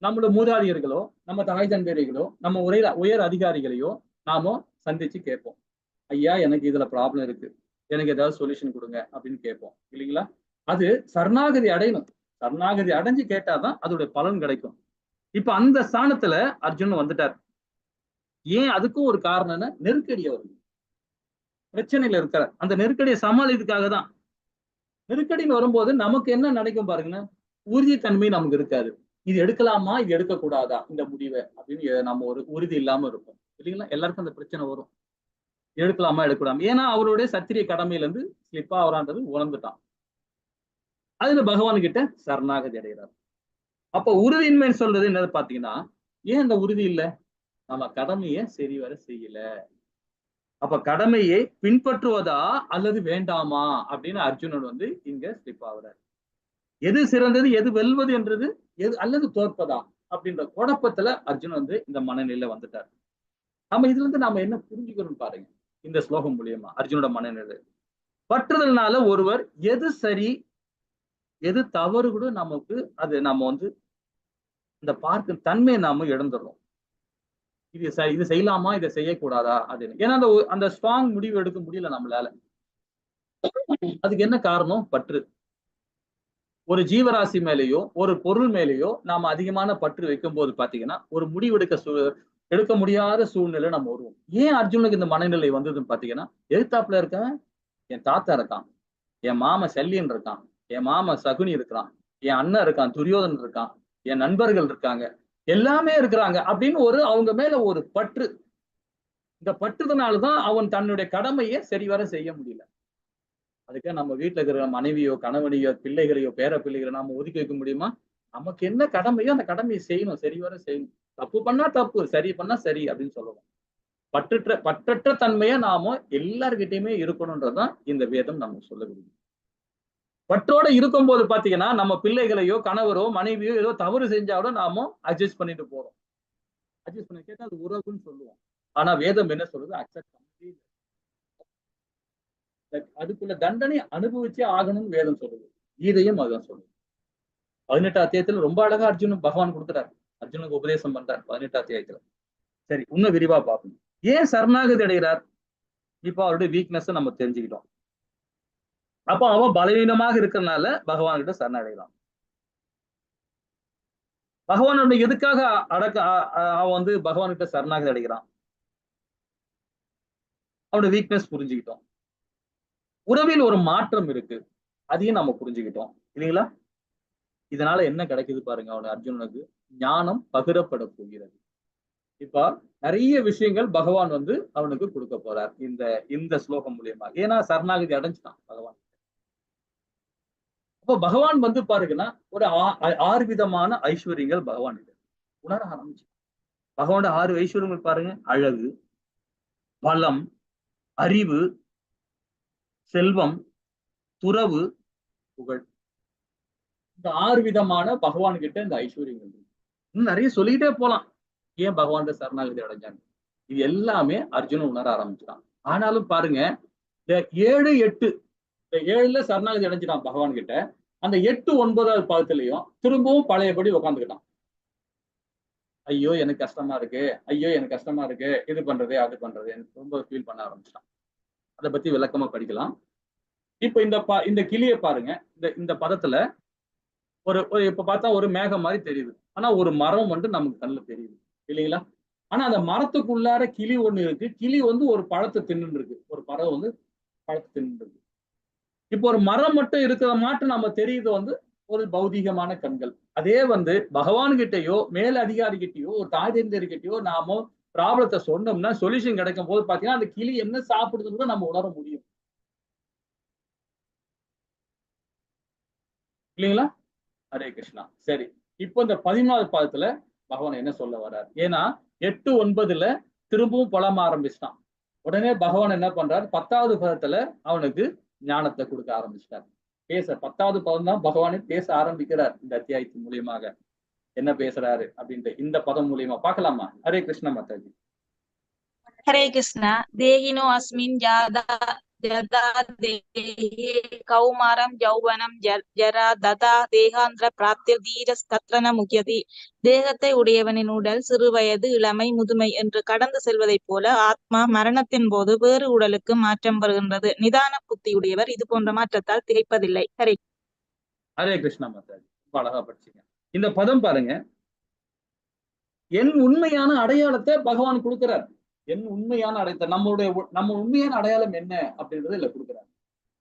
நம்மளோட மூதாதியர்களோ, நம்ம தாய் தந்தையர்களோ, நம்ம உயர் அதிகாரிகளையோ நாம சந்திச்சு கேட்போம். ஐயா, எனக்கு இதுல ப்ராப்ளம் இருக்கு, எனக்கு ஏதாவது சொல்யூஷன் கொடுங்க அப்படின்னு கேட்போம் இல்லைங்களா? அது சரணாகதி அடையணும். சரணாகதி அடைஞ்சு கேட்டாதான் அதோட பலன் கிடைக்கும். இப்ப அந்த ஸ்தானத்துல அர்ஜுனன் வந்துட்டார். ஏன்? அதுக்கும் ஒரு காரணம், நெருக்கடி. அவருக்கு பிரச்சனையில இருக்கிறார். அந்த நெருக்கடியை சமாளிக்கிறதுக்காக தான். நெருக்கடின்னு வரும்போது நமக்கு என்ன நினைக்கும் பாருங்கன்னா, உறுதித்தன்மை நமக்கு இருக்காது. இது எடுக்கலாமா? இது எடுக்கக்கூடாதா? இந்த முடிவை அப்படின்னு நம்ம ஒரு உறுதி இல்லாம இருப்போம். இல்லைங்களா? எல்லாருக்கும் அந்த பிரச்சனை வரும். எடுக்கலாமா? எடுக்கக்கூடாமா? ஏன்னா அவருடைய சத்திரிய கடமையில இருந்து ஸ்லிப் ஆகுறான்றது உணர்ந்துட்டான். அதுல பகவான் கிட்ட சரணாகதி அடைகிறார். அப்ப உறுதியின்மைன்னு சொல்றது என்னது பாத்தீங்கன்னா, ஏன் அந்த உறுதி இல்ல? நம்ம கடமைய சரிவர செய்யல. அப்ப கடமையை பின்பற்றுவதா அல்லது வேண்டாமா அப்படின்னு அர்ஜுனன் வந்து இங்க ஸ்லிப் ஆகுறார். எது சிறந்தது, எது வெல்வது என்றது, எது அல்லது தோற்பதா அப்படின்ற குழப்பத்துல அர்ஜுனன் வந்து இந்த மனநிலையில வந்துட்டார். நம்ம இதுல இருந்து நாம என்ன புரிஞ்சுக்கணும் பாருங்க. இந்த ஸ்லோகம் மூலியமா அர்ஜுனோட மனநிலை. பற்றுதல்னால ஒருவர் எது சரி, எது தவறு கூட நமக்கு அது நம்ம வந்து இந்த பார்க்கும் தன்மையை நாம இழந்துடுறோம். இது செய்யலாமா, இதை செய்யக்கூடாதா அப்படின்னு. ஏன்னா அந்த ஸ்ட்ராங் முடிவு எடுக்க முடியல நம்மளால. அதுக்கு என்ன காரணம்? பற்று. ஒரு ஜீவராசி மேலேயோ ஒரு பொருள் மேலேயோ நாம அதிகமான பற்று வைக்கும் போது பாத்தீங்கன்னா ஒரு முடிவு எடுக்க முடியாத சூழ்நிலை நம்ம வருவோம். ஏன் அர்ஜுனுக்கு இந்த மனநிலை வந்ததுன்னு பாத்தீங்கன்னா, எதிர்த்தாப்புல இருக்கவன் என் தாத்தா இருக்கான், என் மாமன் சல்லியன் இருக்கான், என் மாமன் சகுனி இருக்கிறான், என் அண்ணன் இருக்கான், துரியோதன் இருக்கான், என் நண்பர்கள் இருக்காங்க, எல்லாமே இருக்கிறாங்க அப்படின்னு அவங்க மேல ஒரு பற்று. இந்த பற்றுதனாலதான் அவன் தன்னுடைய கடமையை சரிவர செய்ய முடியல. அதுக்காக நம்ம வீட்டுல இருக்கிற மனைவியோ, கணவனையோ, பிள்ளைகளையோ, பேர பிள்ளைகளை நாம ஒதுக்கி வைக்க முடியுமா? நமக்கு என்ன கடமையோ அந்த கடமையை செய்யணும், சரிவர செய்யணும். தப்பு பண்ணா தப்பு, சரி பண்ணா சரி அப்படின்னு சொல்லணும். பற்றற்ற தன்மையா நாம எல்லார்கிட்டயுமே இருக்கணும்ன்றதுதான் இந்த வேதம் நமக்கு சொல்ல விரும்புது. பற்றோட இருக்கும் போது பாத்தீங்கன்னா நம்ம பிள்ளைகளையோ, கணவரோ, மனைவியோ ஏதோ தவறு செஞ்சாலும் நாம அட்ஜஸ்ட் பண்ணிட்டு போறோம். அட்ஜஸ்ட் பண்ணி கேட்டா அது உறவுன்னு சொல்லுவோம். ஆனா வேதம் என்ன சொல்றது? அக்செப்ட் பண்ணி அதுக்குள்ள தண்டனை அனுபவிச்சே ஆகணும்னு வேதம் சொல்லுது. கீதையும் அதுதான் சொல்லுது. 18 அத்தியாயத்துல ரொம்ப அழகா அர்ஜுனன் பகவான் கொடுக்குறாரு. அர்ஜுனுக்கு உபதேசம் பண்றார் 18 அத்தியாயத்துல. சரி, இன்னும் விரிவா பார்ப்போம். ஏன் சரணாகதி அடைகிறார்? இப்ப அவருடைய வீக்னஸ் நம்ம தெரிஞ்சுக்கிட்டோம். அப்ப அவன் பலவீனமாக இருக்கிறதுனால பகவான் கிட்ட சரணடைகிறான். பகவான் எதுக்காக அவன் வந்து பகவான் கிட்ட சரணாகதி அடைகிறான்? அவனுடைய வீக்னஸ் புரிஞ்சுக்கிட்டோம். உறவில் ஒரு மாற்றம் இருக்கு, அதையும் நம்ம புரிஞ்சுக்கிட்டோம் இல்லைங்களா? இதனால என்ன கிடைக்குது பாருங்க, அர்ஜுனனுக்கு ஞானம் பகிரப்பட போகிறது. இப்ப நிறைய விஷயங்கள் பகவான் வந்து அவனுக்கு கொடுக்க போறார் இந்த ஸ்லோகம் மூலியமா. ஏன்னா சரணாகதி அடைஞ்சுட்டான் பகவான். அப்போ பகவான் வந்து பாருங்கன்னா ஒரு 6 விதமான ஐஸ்வர்யங்கள் பகவான் உணர ஆரம்பிச்சு. பகவானோட 6 ஐஸ்வர்யங்கள் பாருங்க: அழகு, பலம், அறிவு, செல்வம், துறவு, புகழ். இந்த 6 விதமான பகவான் கிட்ட இந்த ஐஸ்வர்யங்கள் இருக்கு. இன்னும் நிறைய சொல்லிட்டே போலாம். ஏன் பகவான் சரணாகதி அடைஞ்சாங்க? இது எல்லாமே அர்ஜுனன் உணர ஆரம்பிச்சுட்டான். ஆனாலும் பாருங்க, இந்த 7, 8 இந்த 7ல சரணாகதி அடைஞ்சிட்டான் பகவான் கிட்ட. அந்த 8, 9வது பாதத்திலையும் திரும்பவும் பழையபடி உட்காந்துக்கிட்டான். ஐயோ எனக்கு கஷ்டமா இருக்கு, ஐயோ எனக்கு கஷ்டமா இருக்கு, இது பண்றது அது பண்றது ரொம்ப ஃபீல் பண்ண ஆரம்பிச்சிட்டான். அதை பத்தி விளக்கமா படிக்கலாம். இப்ப இந்த கிளியை பாருங்க. இந்த பதத்துல இப்ப பார்த்தா ஒரு மேகம் மாதிரி தெரியுது. ஆனா ஒரு மரம் வந்து நமக்கு கண்ணுல தெரியுது இல்லைங்களா? ஆனா அந்த மரத்துக்குள்ளார கிளி ஒண்ணு இருக்கு. கிளி வந்து ஒரு பழத்தை தின்னு இருக்கு. ஒரு பறவை வந்து பழத்தை தின்னு இருக்கு. இப்போ ஒரு மரம் மட்டும் இருக்கிற மாட்டும் நம்ம தெரியுது வந்து ஒரு பௌதிகமான கண்கள். அதே வந்து பகவான் கிட்டயோ, மேல் அதிகாரி கிட்டயோ, ஒரு தாய் தந்தையர்கிட்டயோ நாம ப்ராப்ளத்தை சொன்னோம்னா சொல்யூஷன் கிடைக்கும் போது பாத்தீங்கன்னா அந்த கிளி என்ன சாப்பிடுதுன்னு கூட நம்ம உணர முடியும் இல்லைங்களா? ஹரே கிருஷ்ணா. சரி, இப்போ இந்த 14வது பாதத்துல பகவான் என்ன சொல்ல வர்றார்? ஏன்னா 8, 9ல திரும்பவும் புலம்ப ஆரம்பிச்சிட்டான். உடனே பகவான் என்ன பண்றாரு? 10வது பதத்துல அவனுக்கு ஞானத்தை கொடுக்க ஆரம்பிச்சிட்டார். 10வது பதம் தான் பகவானே பேச ஆரம்பிக்கிறார் இந்த அத்தியாயத்தின் மூலியமாக. என்ன பேசுறாரு அப்படின்ட்டு இந்த பதம் மூலியமா பார்க்கலாமா? ஹரே கிருஷ்ண மாதாஜி. ஹரே கிருஷ்ணா. தேகினோ அஸ்மின் ஜதா தேஹே கௌமாரம் யௌவனம் ஜரா ததா தேகாந்திர பிராப்திர் தீரஸ்தத்ரன முக்கியதி. தேகத்தை உடையவனின் உடல் சிறுவயது, இளமை, முதுமை என்று கடந்து செல்வதைப் போல ஆத்மா மரணத்தின் போது வேறு உடலுக்கு மாற்றம் வருகின்றது. நிதான புத்தியுடையவர் இது போன்ற மாற்றத்தால் திகைப்பதில்லை. ஹரே கிருஷ்ணா மாதாஜி. ரொம்ப அழகா படிச்சீங்க. இந்த பதம் பாருங்க, என் உண்மையான அடையாளத்தை பகவான் கொடுக்கிறார். என் உண்மையான நம்ம உண்மையான அடையாளம் என்ன அப்படின்றத இல்ல கொடுக்கிறார்.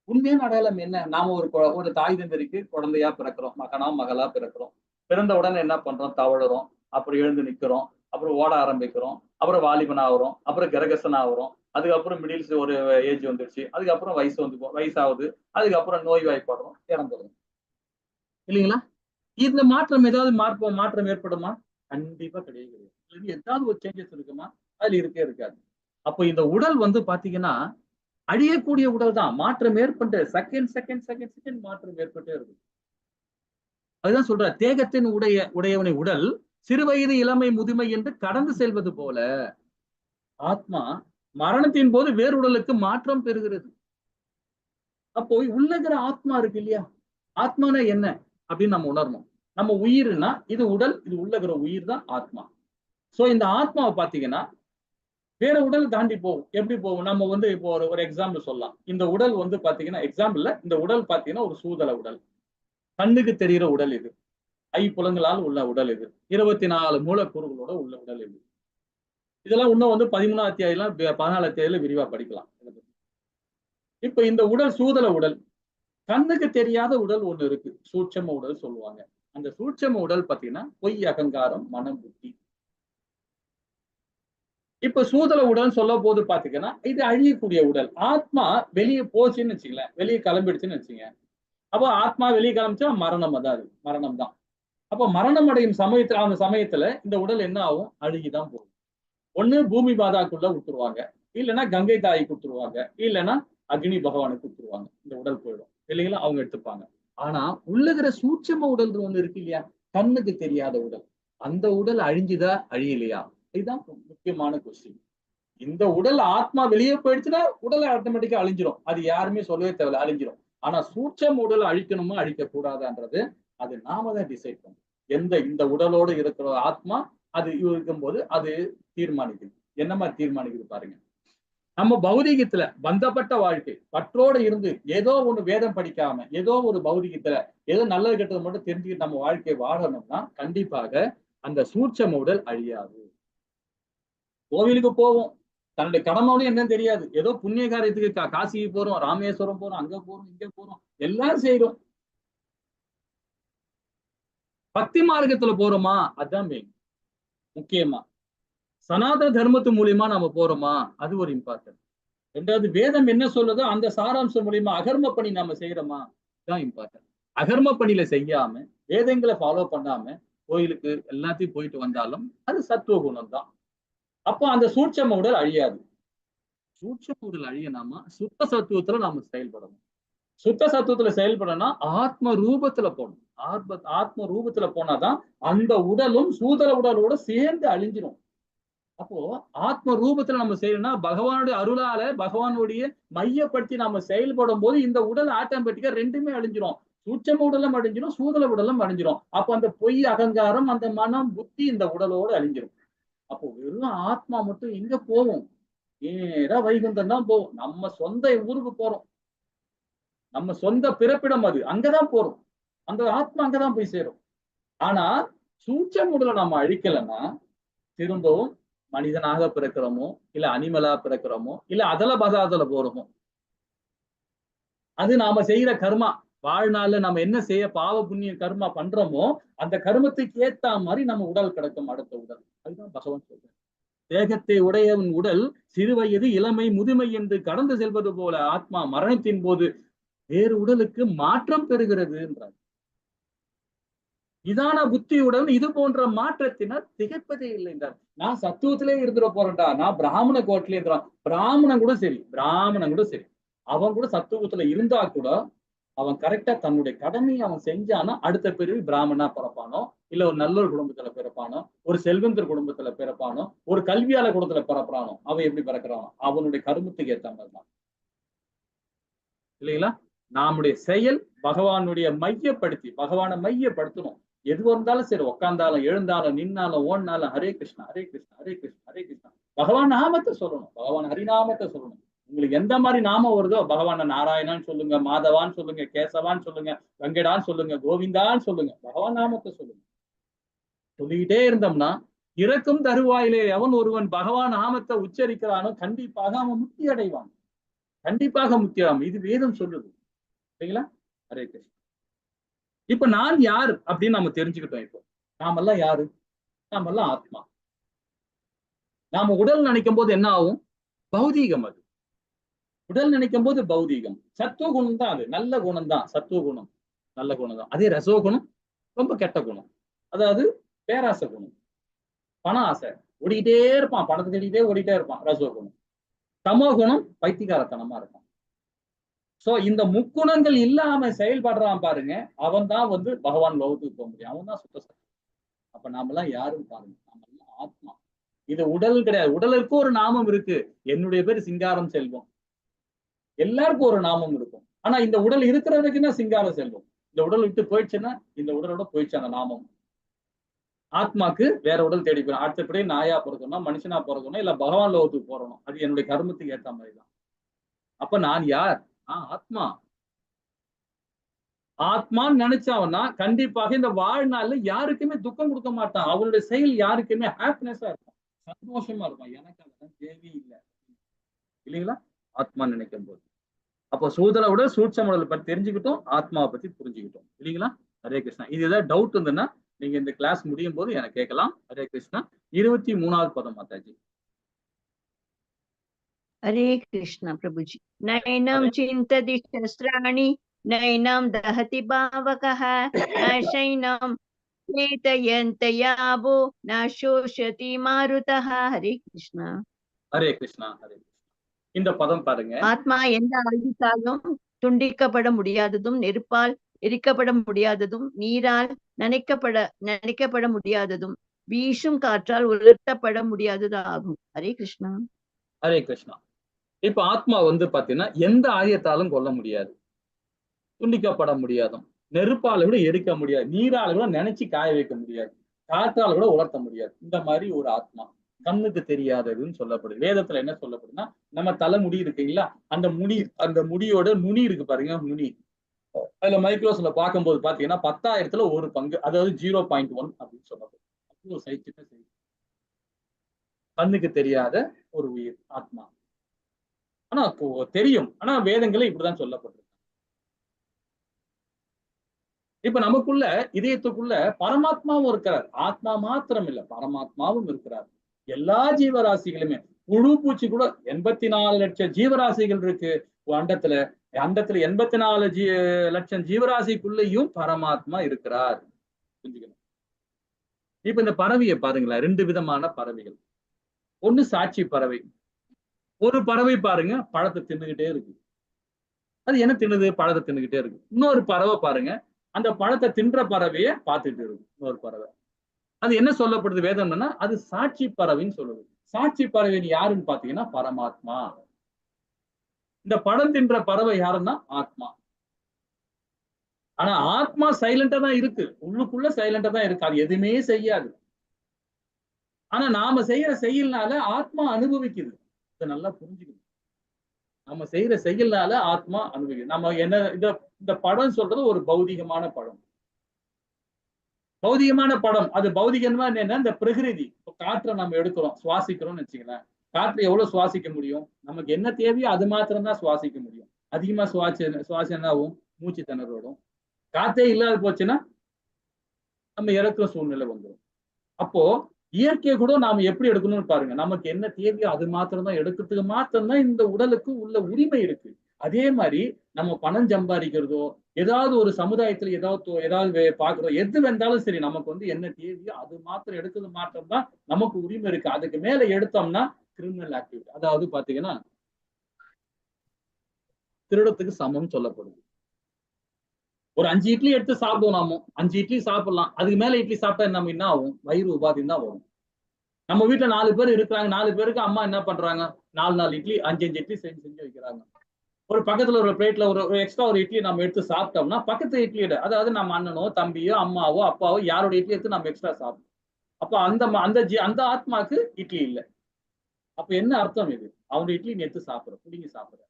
உண்மையான அடையாளம் என்ன? நாம ஒரு தாய் தந்தருக்கு குழந்தையா பிறக்கிறோம், மகனா மகளா பிறக்கிறோம். பிறந்த உடனே என்ன பண்றோம்? தவழுறோம், அப்புறம் எழுந்து நிக்கிறோம், அப்புறம் ஓட ஆரம்பிக்கிறோம், அப்புறம் வாலிபன் ஆகுறோம், அப்புறம் கிரகசன் ஆகுறோம், அதுக்கப்புறம் மிடில்ஸ் ஒரு ஏஜ் வந்துருச்சு, அதுக்கப்புறம் வயசாகுது, அதுக்கப்புறம் நோய் வாய்ப்படுறோம், இறந்துடும். இல்லைங்களா? இந்த மாற்றம் ஏதாவது மாற்றம் ஏற்படுமா? கண்டிப்பா கிடையாது. ஏதாவது ஒரு சேஞ்சஸ் இருக்குமா? அதுல இருக்காது. அப்போ இந்த உடல் பாத்தீங்கன்னா அழியக்கூடிய உடல் தான். மாற்றம் ஏற்பட்டு செகண்ட் மாற்றம் ஏற்பட்டே இருக்கும். அதுதான் சொல்ற தேகத்தின் உடையவனை உடல் சிறுவயது இளமை முதுமை என்று கடந்து செல்வது போல ஆத்மா மரணத்தின் போது வேறு உடலுக்கு மாற்றம் பெறுகிறது. அப்போ உள்ளகிற ஆத்மா இருக்கு இல்லையா? ஆத்மானா என்ன அப்படின்னு நம்ம உணரணும். நம்ம உயிர்னா இது உடல், இது உள்ளகிற உயிர் தான் ஆத்மா. சோ இந்த ஆத்மாவை பாத்தீங்கன்னா வேற உடல் தாண்டி போகும். எப்படி போகும்? நம்ம இப்போ ஒரு எக்ஸாம்பிள் சொல்லலாம். இந்த உடல் பாத்தீங்கன்னா எக்ஸாம்பிள்ல இந்த உடல் பாத்தீங்கன்னா ஒரு சூதல உடல், கண்ணுக்கு தெரிகிற உடல் இது, ஐம்புலங்களால் உள்ள உடல் இது, 24 மூலக்கூறுகளோட உள்ள உடல் இது. இதெல்லாம் இன்னும் 13 அத்தியாயம் 14 அத்தியாயில விரிவா படிக்கலாம். இப்ப இந்த உடல் சூதல உடல், கண்ணுக்கு தெரியாத உடல் ஒண்ணு இருக்கு, சூட்சம உடல் சொல்லுவாங்க. அந்த சூட்சம உடல் பாத்தீங்கன்னா பொய், அகங்காரம், மனம், புத்தி. இப்ப சூதல உடல் சொல்ல போது பாத்தீங்கன்னா இது அழியக்கூடிய உடல். ஆத்மா வெளியே போச்சுன்னு வச்சுங்களேன், வெளியே கிளம்பிடுச்சுன்னு வச்சுங்க, அப்போ ஆத்மா வெளியே கிளம்பிச்சா மரணம் தான், அது மரணம் தான். அப்போ மரணம் அடையும் சமயத்துல அந்த சமயத்துல இந்த உடல் என்ன ஆகும்? அழுகிதான் போகும். ஒண்ணு பூமி பாதாக்குள்ள விட்டுருவாங்க, இல்லைன்னா கங்கை தாயை கொடுத்துருவாங்க, இல்லைன்னா அக்னி பகவானுக்கு கொடுத்துருவாங்க. இந்த உடல் போயிடும் இல்லைங்களா, அவங்க எடுத்துப்பாங்க. ஆனா உள்ளகிற சூட்சம உடல் ஒண்ணு இருக்கு இல்லையா, கண்ணுக்கு தெரியாத உடல், அந்த உடல் அழிஞ்சுதா அழியலையா? இதுதான் முக்கியமான கொஸ்டின். இந்த உடல் ஆத்மா வெளியே போயிடுச்சுன்னா உடல் ஆட்டோமேட்டிக்கா அழிஞ்சிரும், அது யாருமே சொல்லவே தேவையில்ல, அழிஞ்சிரும். ஆனா சூட்சம உடல் அழிக்கணுமா அழிக்க கூடாதான்றது அது நாம தான் டிசைட் பண்ணணும். இந்த உடலோடு இருக்கிற ஆத்மா அது இருக்கும்போது அது தீர்மானிக்குது. என்ன மாதிரி தீர்மானிக்குது பாருங்க. நம்ம பௌதீகத்துல பந்தப்பட்ட வாழ்க்கை பற்றோடு இருந்து ஏதோ ஒண்ணு வேதம் படிக்காம ஏதோ ஒரு பௌதீகத்துல ஏதோ நல்லது கெட்டது மட்டும் தெரிஞ்சுக்கிட்டு நம்ம வாழ்க்கையை வாழணும்னா கண்டிப்பாக அந்த சூட்சம உடல் அழியாது. கோவிலுக்கு போவோம், தன்னுடைய கடமைன்னு என்னன்னு தெரியாது, ஏதோ புண்ணிய காரியத்துக்கு காசிக்கு போறோம், ராமேஸ்வரம் போறோம், அங்க போறோம், இங்க போறோம், எல்லாம் செய்யறோம். பக்தி மார்க்கத்துல போறோமா? அதுதான் மெயின் முக்கியமா. சனாதன தர்மத்து மூலியமா நம்ம போறோமா? அது ஒரு இம்பார்ட்டன்ட். ரெண்டாவது வேதம் என்ன சொல்லுதோ அந்த சாராம்சம் மூலியமா அகர்ம பணி நாம செய்யறோமா? தான் இம்பார்ட்டன்ட். அகர்ம பணியில செய்யாம வேதங்களை ஃபாலோ பண்ணாம கோயிலுக்கு எல்லாத்தையும் போயிட்டு வந்தாலும் அது சத்துவ குணம் தான். அப்போ அந்த சூட்சம உடல் அழியாது. சூட்சம உடல் அழியனாமா சுத்த சத்துவத்துல நாம செயல்படணும். சுத்த சத்துவத்துல செயல்படணும்னா ஆத்ம ரூபத்துல போகணும். ஆத்ம ரூபத்துல போனாதான் அந்த உடலும் சூதர உடலோட சேர்ந்து அழிஞ்சிடும். அப்போ ஆத்ம ரூபத்துல நம்ம செய்யணும்னா பகவானுடைய அருளால பகவானுடைய மையப்படுத்தி நம்ம செயல்படும் போது இந்த உடல் ஆட்டோமேட்டிக்கா ரெண்டுமே அழிஞ்சிரும். சூட்சம உடலும் அழிஞ்சிரும், சூதல உடலும் அழிஞ்சிரும். அப்போ அந்த பொய், அகங்காரம், அந்த மனம், புத்தி இந்த உடலோடு அழிஞ்சிரும். அப்போ வெறும் ஆத்மா மட்டும் எங்க போவோம்? நேரா வைகுண்டம் தான் போவோம். நம்ம சொந்த ஊருக்கு போறோம், நம்ம சொந்த பிறப்பிடம் அது, அங்கதான் போறோம். அந்த ஆத்மா அங்கதான் போய் சேரும். ஆனா சூட்சம உடலை நம்ம அழிக்கலைன்னா திரும்பவும் மனிதனாக பிறக்கிறோமோ, இல்ல அனிமலா பிறக்கிறோமோ, இல்ல அதல பதாதல போறோமோ, அது நாம செய்யற கர்மா. வாழ்நாள்ல நம்ம என்ன செய்ய பாவ புண்ணிய கர்மா பண்றோமோ அந்த கர்மத்துக்கு ஏத்த மாதிரி நம்ம உடல் கிடக்கும், அடுத்த உடல். அதுதான் பகவான் சொல்றார். தேகத்தை உடையவன் உடல் சிறுவயது இளமை முதுமை என்று கடந்து செல்வது போல ஆத்மா மரணத்தின் போது வேறு உடலுக்கு மாற்றம் பெறுகிறது என்றார். இதான புத்தியுடன் இது போன்ற மாற்றத்தினர் திகைப்பதே இல்லை என்றார். நான் சத்துவத்திலே இருந்துட போறேன்டா, நான் பிராமண கோட்டிலே இருக்கிறான். பிராமணன் கூட சரி அவன் கூட சத்துவத்துல இருந்தா கூட அவன் கரெக்டா தன்னுடைய கடமையை அவன் செஞ்சானா அடுத்த பிறவி பிராமணா பிறப்பானோ, இல்ல ஒரு நல்ல ஒரு குடும்பத்துல பிறப்பானோ, ஒரு செல்வந்தர் குடும்பத்துல பிறப்பானோ, ஒரு கல்வியாளர் குடும்பத்துல பிறப்பானோ, அவன் எப்படி பிறக்கிறானோ அவனுடைய கருமத்துக்கு ஏற்ற மாதிரி தான் இல்லைங்களா. நம்முடைய செயல் பகவானுடைய பகவானை மையப்படுத்தணும். எது வந்தாலும் சரி, உட்கார்ந்தாலும் எழுந்தாலும் நின்னாலும் ஓடினாலும் ஹரே கிருஷ்ணா ஹரே கிருஷ்ணா ஹரே கிருஷ்ணா ஹரே கிருஷ்ணா பகவான் நாமத்தை சொல்லணும், பகவான் ஹரிநாமத்தை சொல்லணும். உங்களுக்கு எந்த மாதிரி நாமம் வருதோ பகவான நாராயணான்னு சொல்லுங்க, மாதவான்னு சொல்லுங்க, கேசவான்னு சொல்லுங்க, வெங்கடான்னு சொல்லுங்க, கோவிந்தான்னு சொல்லுங்க, பகவான் நாமத்தை சொல்லுங்க. சொல்லிக்கிட்டே இருந்தோம்னா இறக்கும் தருவாயிலே எவன் ஒருவன் பகவான் நாமத்தை உச்சரிக்கிறானோ கண்டிப்பாக அவன் முக்தி அடைவான். கண்டிப்பாக முக்கியம். இது வேதம் சொல்லுது சரிங்களா. ஹரே கிருஷ்ணா. இப்ப நான் யார் அப்படின்னு நம்ம தெரிஞ்சுக்கிட்டோம். இப்போ நாமெல்லாம் யாரு? நாமெல்லாம் ஆத்மா. நாம உடல் நினைக்கும் போது என்ன ஆகும்? பௌதீகம். அது உடல் நினைக்கும் போது பௌதீகம். சத்துவ குணம் தான், அது நல்ல குணம் தான். சத்துவ குணம் நல்ல குணம் தான். அதே ரசோ குணம் ரொம்ப கெட்ட குணம். அதாவது பேராசை குணம், பண ஆசை, ஓடிக்கிட்டே இருப்பான், பணத்தை தேடிக்கிட்டே ஓடிட்டே இருப்பான், ரசோ குணம். தமோ குணம் பைத்தியக்காரத்தனமா இருக்கும். சோ இந்த முக்குணங்கள் இல்லாம செயல்படுறான் பாருங்க, அவன் தான் பகவான் லோகத்துக்கு போக முடியும். அவன் தான் சுத்த சக்தி. அப்ப நாமெல்லாம் யாரும் பாருங்க, நாமெல்லாம் ஆத்மா. இது உடல் கிடையாது. உடலுக்கு ஒரு நாமம் இருக்கு. என்னுடைய பேர் சிங்காரம் செல்வம். எல்லாருக்கும் ஒரு நாமம் இருக்கும். ஆனா இந்த உடல் இருக்கிறதுக்குன்னா சிங்காரம் செல்வம். இந்த உடல் விட்டு போயிடுச்சுன்னா இந்த உடலோட போயிடுச்சு அந்த நாமம். ஆத்மாக்கு வேற உடல் தேடி போயிடும். அடுத்தபடி நாயா பிறக்கணும், மனுஷனா பிறக்கணும், இல்ல பகவான் லோகத்துக்கு போறணும். அது என்னுடைய கர்மத்துக்கு ஏற்ற மாதிரி தான். அப்ப நான் யார்? ஆத்மா. ஆத்மான்னு நினைச்சவன்னா கண்டிப்பாக இந்த வாழ்நாள்ல யாருக்குமே துக்கம் கொடுக்க மாட்டான். அவனுடைய செயல் யாருக்குமே ஹாப்பினஸா இருக்கும், சந்தோஷமா இருக்கும். எனக்கு அதெல்லாம் தேவையே இல்லை இல்லைங்களா ஆத்மா நினைக்கும் போது. அப்போ சூதலை விட சூட்சம உடலை பத்தி தெரிஞ்சுக்கிட்டோம், ஆத்மாவை பத்தி புரிஞ்சுக்கிட்டோம் இல்லைங்களா. ஹரே கிருஷ்ணா. இது ஏதாவது டவுட் இருந்ததுன்னா நீங்க இந்த கிளாஸ் முடியும் போது எனக்கு கேட்கலாம். ஹரே கிருஷ்ணா. 23வது பதம் மாதாஜி. हरे कृष्ण प्रभुजी। नैनं चिन्तति शस्त्राणि नैनं दहति पावकः न शैनं चेतयन्तयावो न शोषति मारुतः। हरे कृष्ण। ஹரே கிருஷ்ணா. ஹரே கிருஷ்ணா. இந்த பதம் பாருங்க. ஆத்மா எந்த ஆயுதாலும் துண்டிக்கப்பட முடியாததும், நெருப்பால் எரிக்கப்பட முடியாததும், நீரால் நனைக்கப்பட முடியாததும், வீசும் காற்றால் உலர்த்தப்பட முடியாதது ஆகும். ஹரே கிருஷ்ணா. ஹரே கிருஷ்ணா. இப்ப ஆத்மா பாத்தீங்கன்னா எந்த ஆயுதத்தாலும் கொல்ல முடியாது, துண்டிக்கப்பட முடியாதும், நெருப்பால கூட எரிக்க முடியாது, நீரால கூட நினைச்சு காய வைக்க முடியாது, காற்றால கூட உலர்த்த முடியாது. இந்த மாதிரி ஒரு ஆத்மா கண்ணுக்கு தெரியாததுன்னு சொல்லப்படுது. வேதத்துல என்ன சொல்லப்படுதுன்னா, நம்ம தலைமுடி இருக்குங்களா, அந்த முடியோட நுனி இருக்கு பாருங்க, நுனி. அதுல மைக்ரோஸ்ல பார்க்கும்போது பாத்தீங்கன்னா 10,000த்துல ஒரு பங்கு, அதாவது 0.1 அப்படின்னு சொல்லப்படுது. அவ்வளவு சைக்கிட்ட கண்ணுக்கு தெரியாத ஒரு உயிர் ஆத்மா. ஆனா தெரியும், ஆனா வேதங்களை இப்படிதான் சொல்லப்படுது. இப்ப நமக்குள்ள இதயத்துக்குள்ள பரமாத்மாவும் இருக்கிறார். ஆத்மா மாத்திரம் இல்ல, பரமாத்மாவும் இருக்கிறார். எல்லா ஜீவராசிகளுமே, புழு பூச்சி கூட 84 லட்சம் ஜீவராசிகள் இருக்கு அண்டத்துல. அண்டத்துல 84 லட்சம் ஜீவராசிக்குள்ளேயும் பரமாத்மா இருக்கிறார். புரிஞ்சுக்கணும். இப்ப இந்த பறவையை பாருங்களேன், 2 விதமான பறவைகள். ஒண்ணு சாட்சி பறவை. ஒரு பறவை பாருங்க பழத்தை தின்னுகிட்டே இருக்கு. அது என்ன தின்னுது? பழத்தை தின்னுகிட்டே இருக்கு. இன்னொரு பறவை பாருங்க, அந்த பழத்தை தின்ற பறவையை பார்த்துட்டு இருக்கு. இன்னொரு பறவை. அது என்ன சொல்லப்படுது வேதம்னா, அது சாட்சி பறவைன்னு சொல்லுது. சாட்சி பறவை யாருன்னு பாத்தீங்கன்னா பரமாத்மா. இந்த பழம் தின்ற பறவை யாருன்னா ஆத்மா. ஆனா ஆத்மா சைலண்டா தான் இருக்கு, உள்ளுக்குள்ள சைலண்டா தான் இருக்கு, அது எதுவுமே செய்யாது. ஆனா நாம செய்யற செயல்னால ஆத்மா அனுபவிக்குது. இதை நல்லா புரிஞ்சுக்கணும். நம்ம செய்யற செயல்னால ஆத்மா அனுபவிக்குது. நம்ம என்ன இந்த படம் சொல்றது ஒரு பௌதிகமான படம். பௌதிகமான படம் அது பௌதிகமா என்னன்னா, இந்த பிரகிருதி. காற்றை நம்ம எடுக்கிறோம், சுவாசிக்கிறோம்னு வச்சுக்கலாம். காற்றை எவ்வளவு சுவாசிக்க முடியும்? நமக்கு என்ன தேவையோ அது மாத்திரம் தான் சுவாசிக்க முடியும். அதிகமா சுவாசம் என்ன ஆகும்? மூச்சு திணறோடும். காற்றே இல்லாத போச்சுன்னா நம்ம இறக்குற சூழ்நிலை வந்துடும். அப்போ இயற்கையை கூட நாம எப்படி எடுக்கணும்னு பாருங்க. நமக்கு என்ன தேவையோ அது மாத்திரம் தான் எடுக்கிறதுக்கு மாத்திரம்தான் இந்த உடலுக்கு உள்ள உரிமை இருக்கு. அதே மாதிரி நம்ம பணம் சம்பாதிக்கிறதோ, ஏதாவது ஒரு சமுதாயத்துல ஏதாவது பாக்குறோம், எது வந்தாலும் சரி, நமக்கு என்ன தேவையோ அது மாத்திரம் எடுக்கிறது மாத்திரம் தான் நமக்கு உரிமை இருக்கு. அதுக்கு மேல எடுத்தோம்னா கிரிமினல் ஆக்டிவிட்டி, அதாவது பாத்தீங்கன்னா திருடத்துக்கு சமம் சொல்லப்படுது. ஒரு 5 இட்லி எடுத்து சாப்பிடுவோம். நாம 5 இட்லி சாப்பிடலாம், அதுக்கு மேல இட்லி சாப்பிட்டா நம்ம என்ன ஆகும்? வயிறு உபாதையும் தான் வரும். நம்ம வீட்டுல 4 பேர் இருக்கிறாங்க, 4 பேருக்கு அம்மா என்ன பண்றாங்க? 4 இட்லி 5 இட்லி செஞ்சு வைக்கிறாங்க. ஒரு பக்கத்துல ஒரு பிளேட்ல ஒரு எக்ஸ்ட்ரா ஒரு இட்லி நம்ம எடுத்து சாப்பிட்டோம்னா பக்கத்து இட்லியோட, அதாவது நம்ம அண்ணனோ தம்பியோ அம்மாவோ அப்பாவோ யாரோட இட்லி எடுத்து நம்ம எக்ஸ்ட்ரா சாப்பிட்டோம். அப்ப அந்த ஆத்மாக்கு இட்லி இல்லை. அப்ப என்ன அர்த்தம்? இது அவனுடைய இட்லி நீ எடுத்து சாப்பிடுற, புடிங்கி சாப்பிடுற.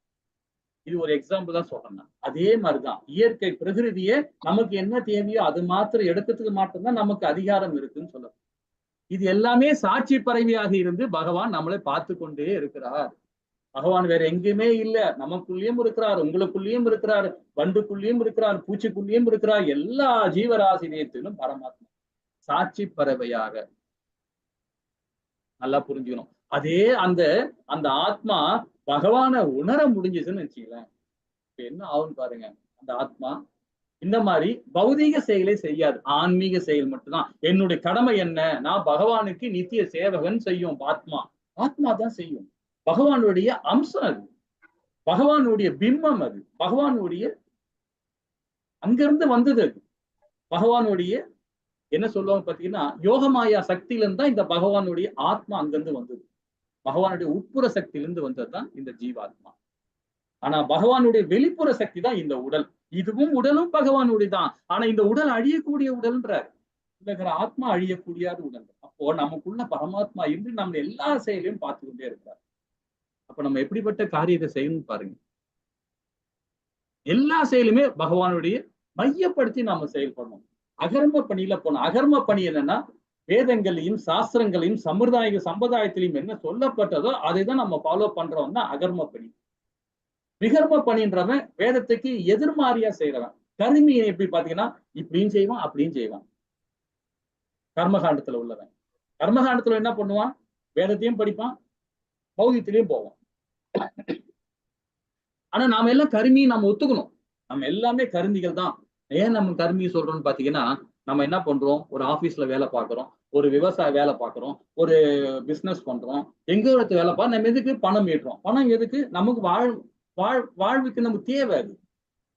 இது ஒரு எக்ஸாம்பிள் தான் சொல்றேன். அதே மாதிரிதான் இயற்கை பிரகிருதியே நமக்கு என்ன தேவையோ அது மாத்திரம் எடுக்கிறதுக்கு மாத்திரம்தான் நமக்கு அதிகாரம் இருக்குன்னு சொல்ல. இது எல்லாமே சாட்சி பறவையாக இருந்து பகவான் நம்மளை பார்த்து கொண்டே இருக்கிறார். பகவான் வேற எங்கேயுமே இல்ல, நமக்குள்ளேயும் இருக்கிறார், உங்களுக்குள்ளேயும் இருக்கிறார், வண்டுக்குள்ளேயும் இருக்கிறார், பூச்சிக்குள்ளேயும் இருக்கிறார், எல்லா ஜீவராசிரியத்திலும் பரமாத்மா சாட்சி பறவையாக. நல்லா புரிஞ்சுக்கணும். அதே அந்த அந்த ஆத்மா பகவானை உணர முடிஞ்சுதுன்னு வச்சுக்கலாம், இப்ப என்ன ஆகும்னு பாருங்க. அந்த ஆத்மா இந்த மாதிரி பௌதீக செயலை செய்யாது, ஆன்மீக செயல் மட்டும்தான். என்னுடைய கடமை என்ன, நான் பகவானுக்கு நித்திய சேவகன் செய்யும் ஆத்மா. ஆத்மா தான் செய்யும். பகவானுடைய அம்சம் அது, பகவானுடைய பிம்பம் அது, பகவானுடைய அங்கிருந்து வந்தது அது. பகவானுடைய என்ன சொல்லுவாங்க பாத்தீங்கன்னா, யோகமாயா சக்தியிலிருந்து தான் இந்த பகவானுடைய ஆத்மா அங்கிருந்து வந்தது. பகவானுடைய உட்புற சக்தியிலிருந்து வந்ததுதான் இந்த ஜீவாத்மா. ஆனா பகவானுடைய வெளிப்புற சக்தி தான் இந்த உடல். இதுவும் உடலும் பகவானுடைய தான். ஆனா இந்த உடல் அழியக்கூடிய உடல்ன்றார். இருக்கிற ஆத்மா அழியக்கூடிய உடல். அப்போ நமக்குள்ள பரமாத்மா இருந்து நம்ம எல்லா செயலையும் பார்த்து கொண்டே இருக்கிறார். அப்ப நம்ம எப்படிப்பட்ட காரியத்தை செய்யணும் பாருங்க. எல்லா செயலுமே பகவானுடைய மையப்படுத்தி நாம செயல்படணும். அகர்ம பணியில போனோம். அகர்ம பணி என்னன்னா, வேதங்களையும் சாஸ்திரங்களையும் சம்பிரதாயத்திலையும் என்ன சொல்லப்பட்டதோ அதை தான் நம்ம ஃபாலோ பண்றோம் தான் அகர்ம பணி. விகர்ம பணின்றவன் வேதத்துக்கு எதிர்மாறியா செய்யறவன். கருமியை எப்படி பாத்தீங்கன்னா, இப்படியும் செய்வான் அப்படியும் செய்வான். கர்மகாண்டத்துல உள்ளவன். கர்மகாண்டத்துல என்ன பண்ணுவான், வேதத்தையும் படிப்பான், பௌதியத்திலையும் போவான். ஆனா நாம எல்லாம் கருமியை நம்ம ஒத்துக்கணும். நம்ம எல்லாமே கருமிகள் தான். ஏன் நம்ம கருமியை சொல்றோம்னு பாத்தீங்கன்னா, நம்ம என்ன பண்றோம், ஒரு ஆபீஸ்ல வேலை பார்க்கிறோம், ஒரு விவசாய வேலை பார்க்கிறோம், ஒரு பிசினஸ் பண்றோம், எங்க வேலை பார்க்க நம்ம எதுக்கு பணம் ஈட்டுறோம். பணம் எதுக்கு, நமக்கு வாழ்வுக்கு நமக்கு தேவை, அது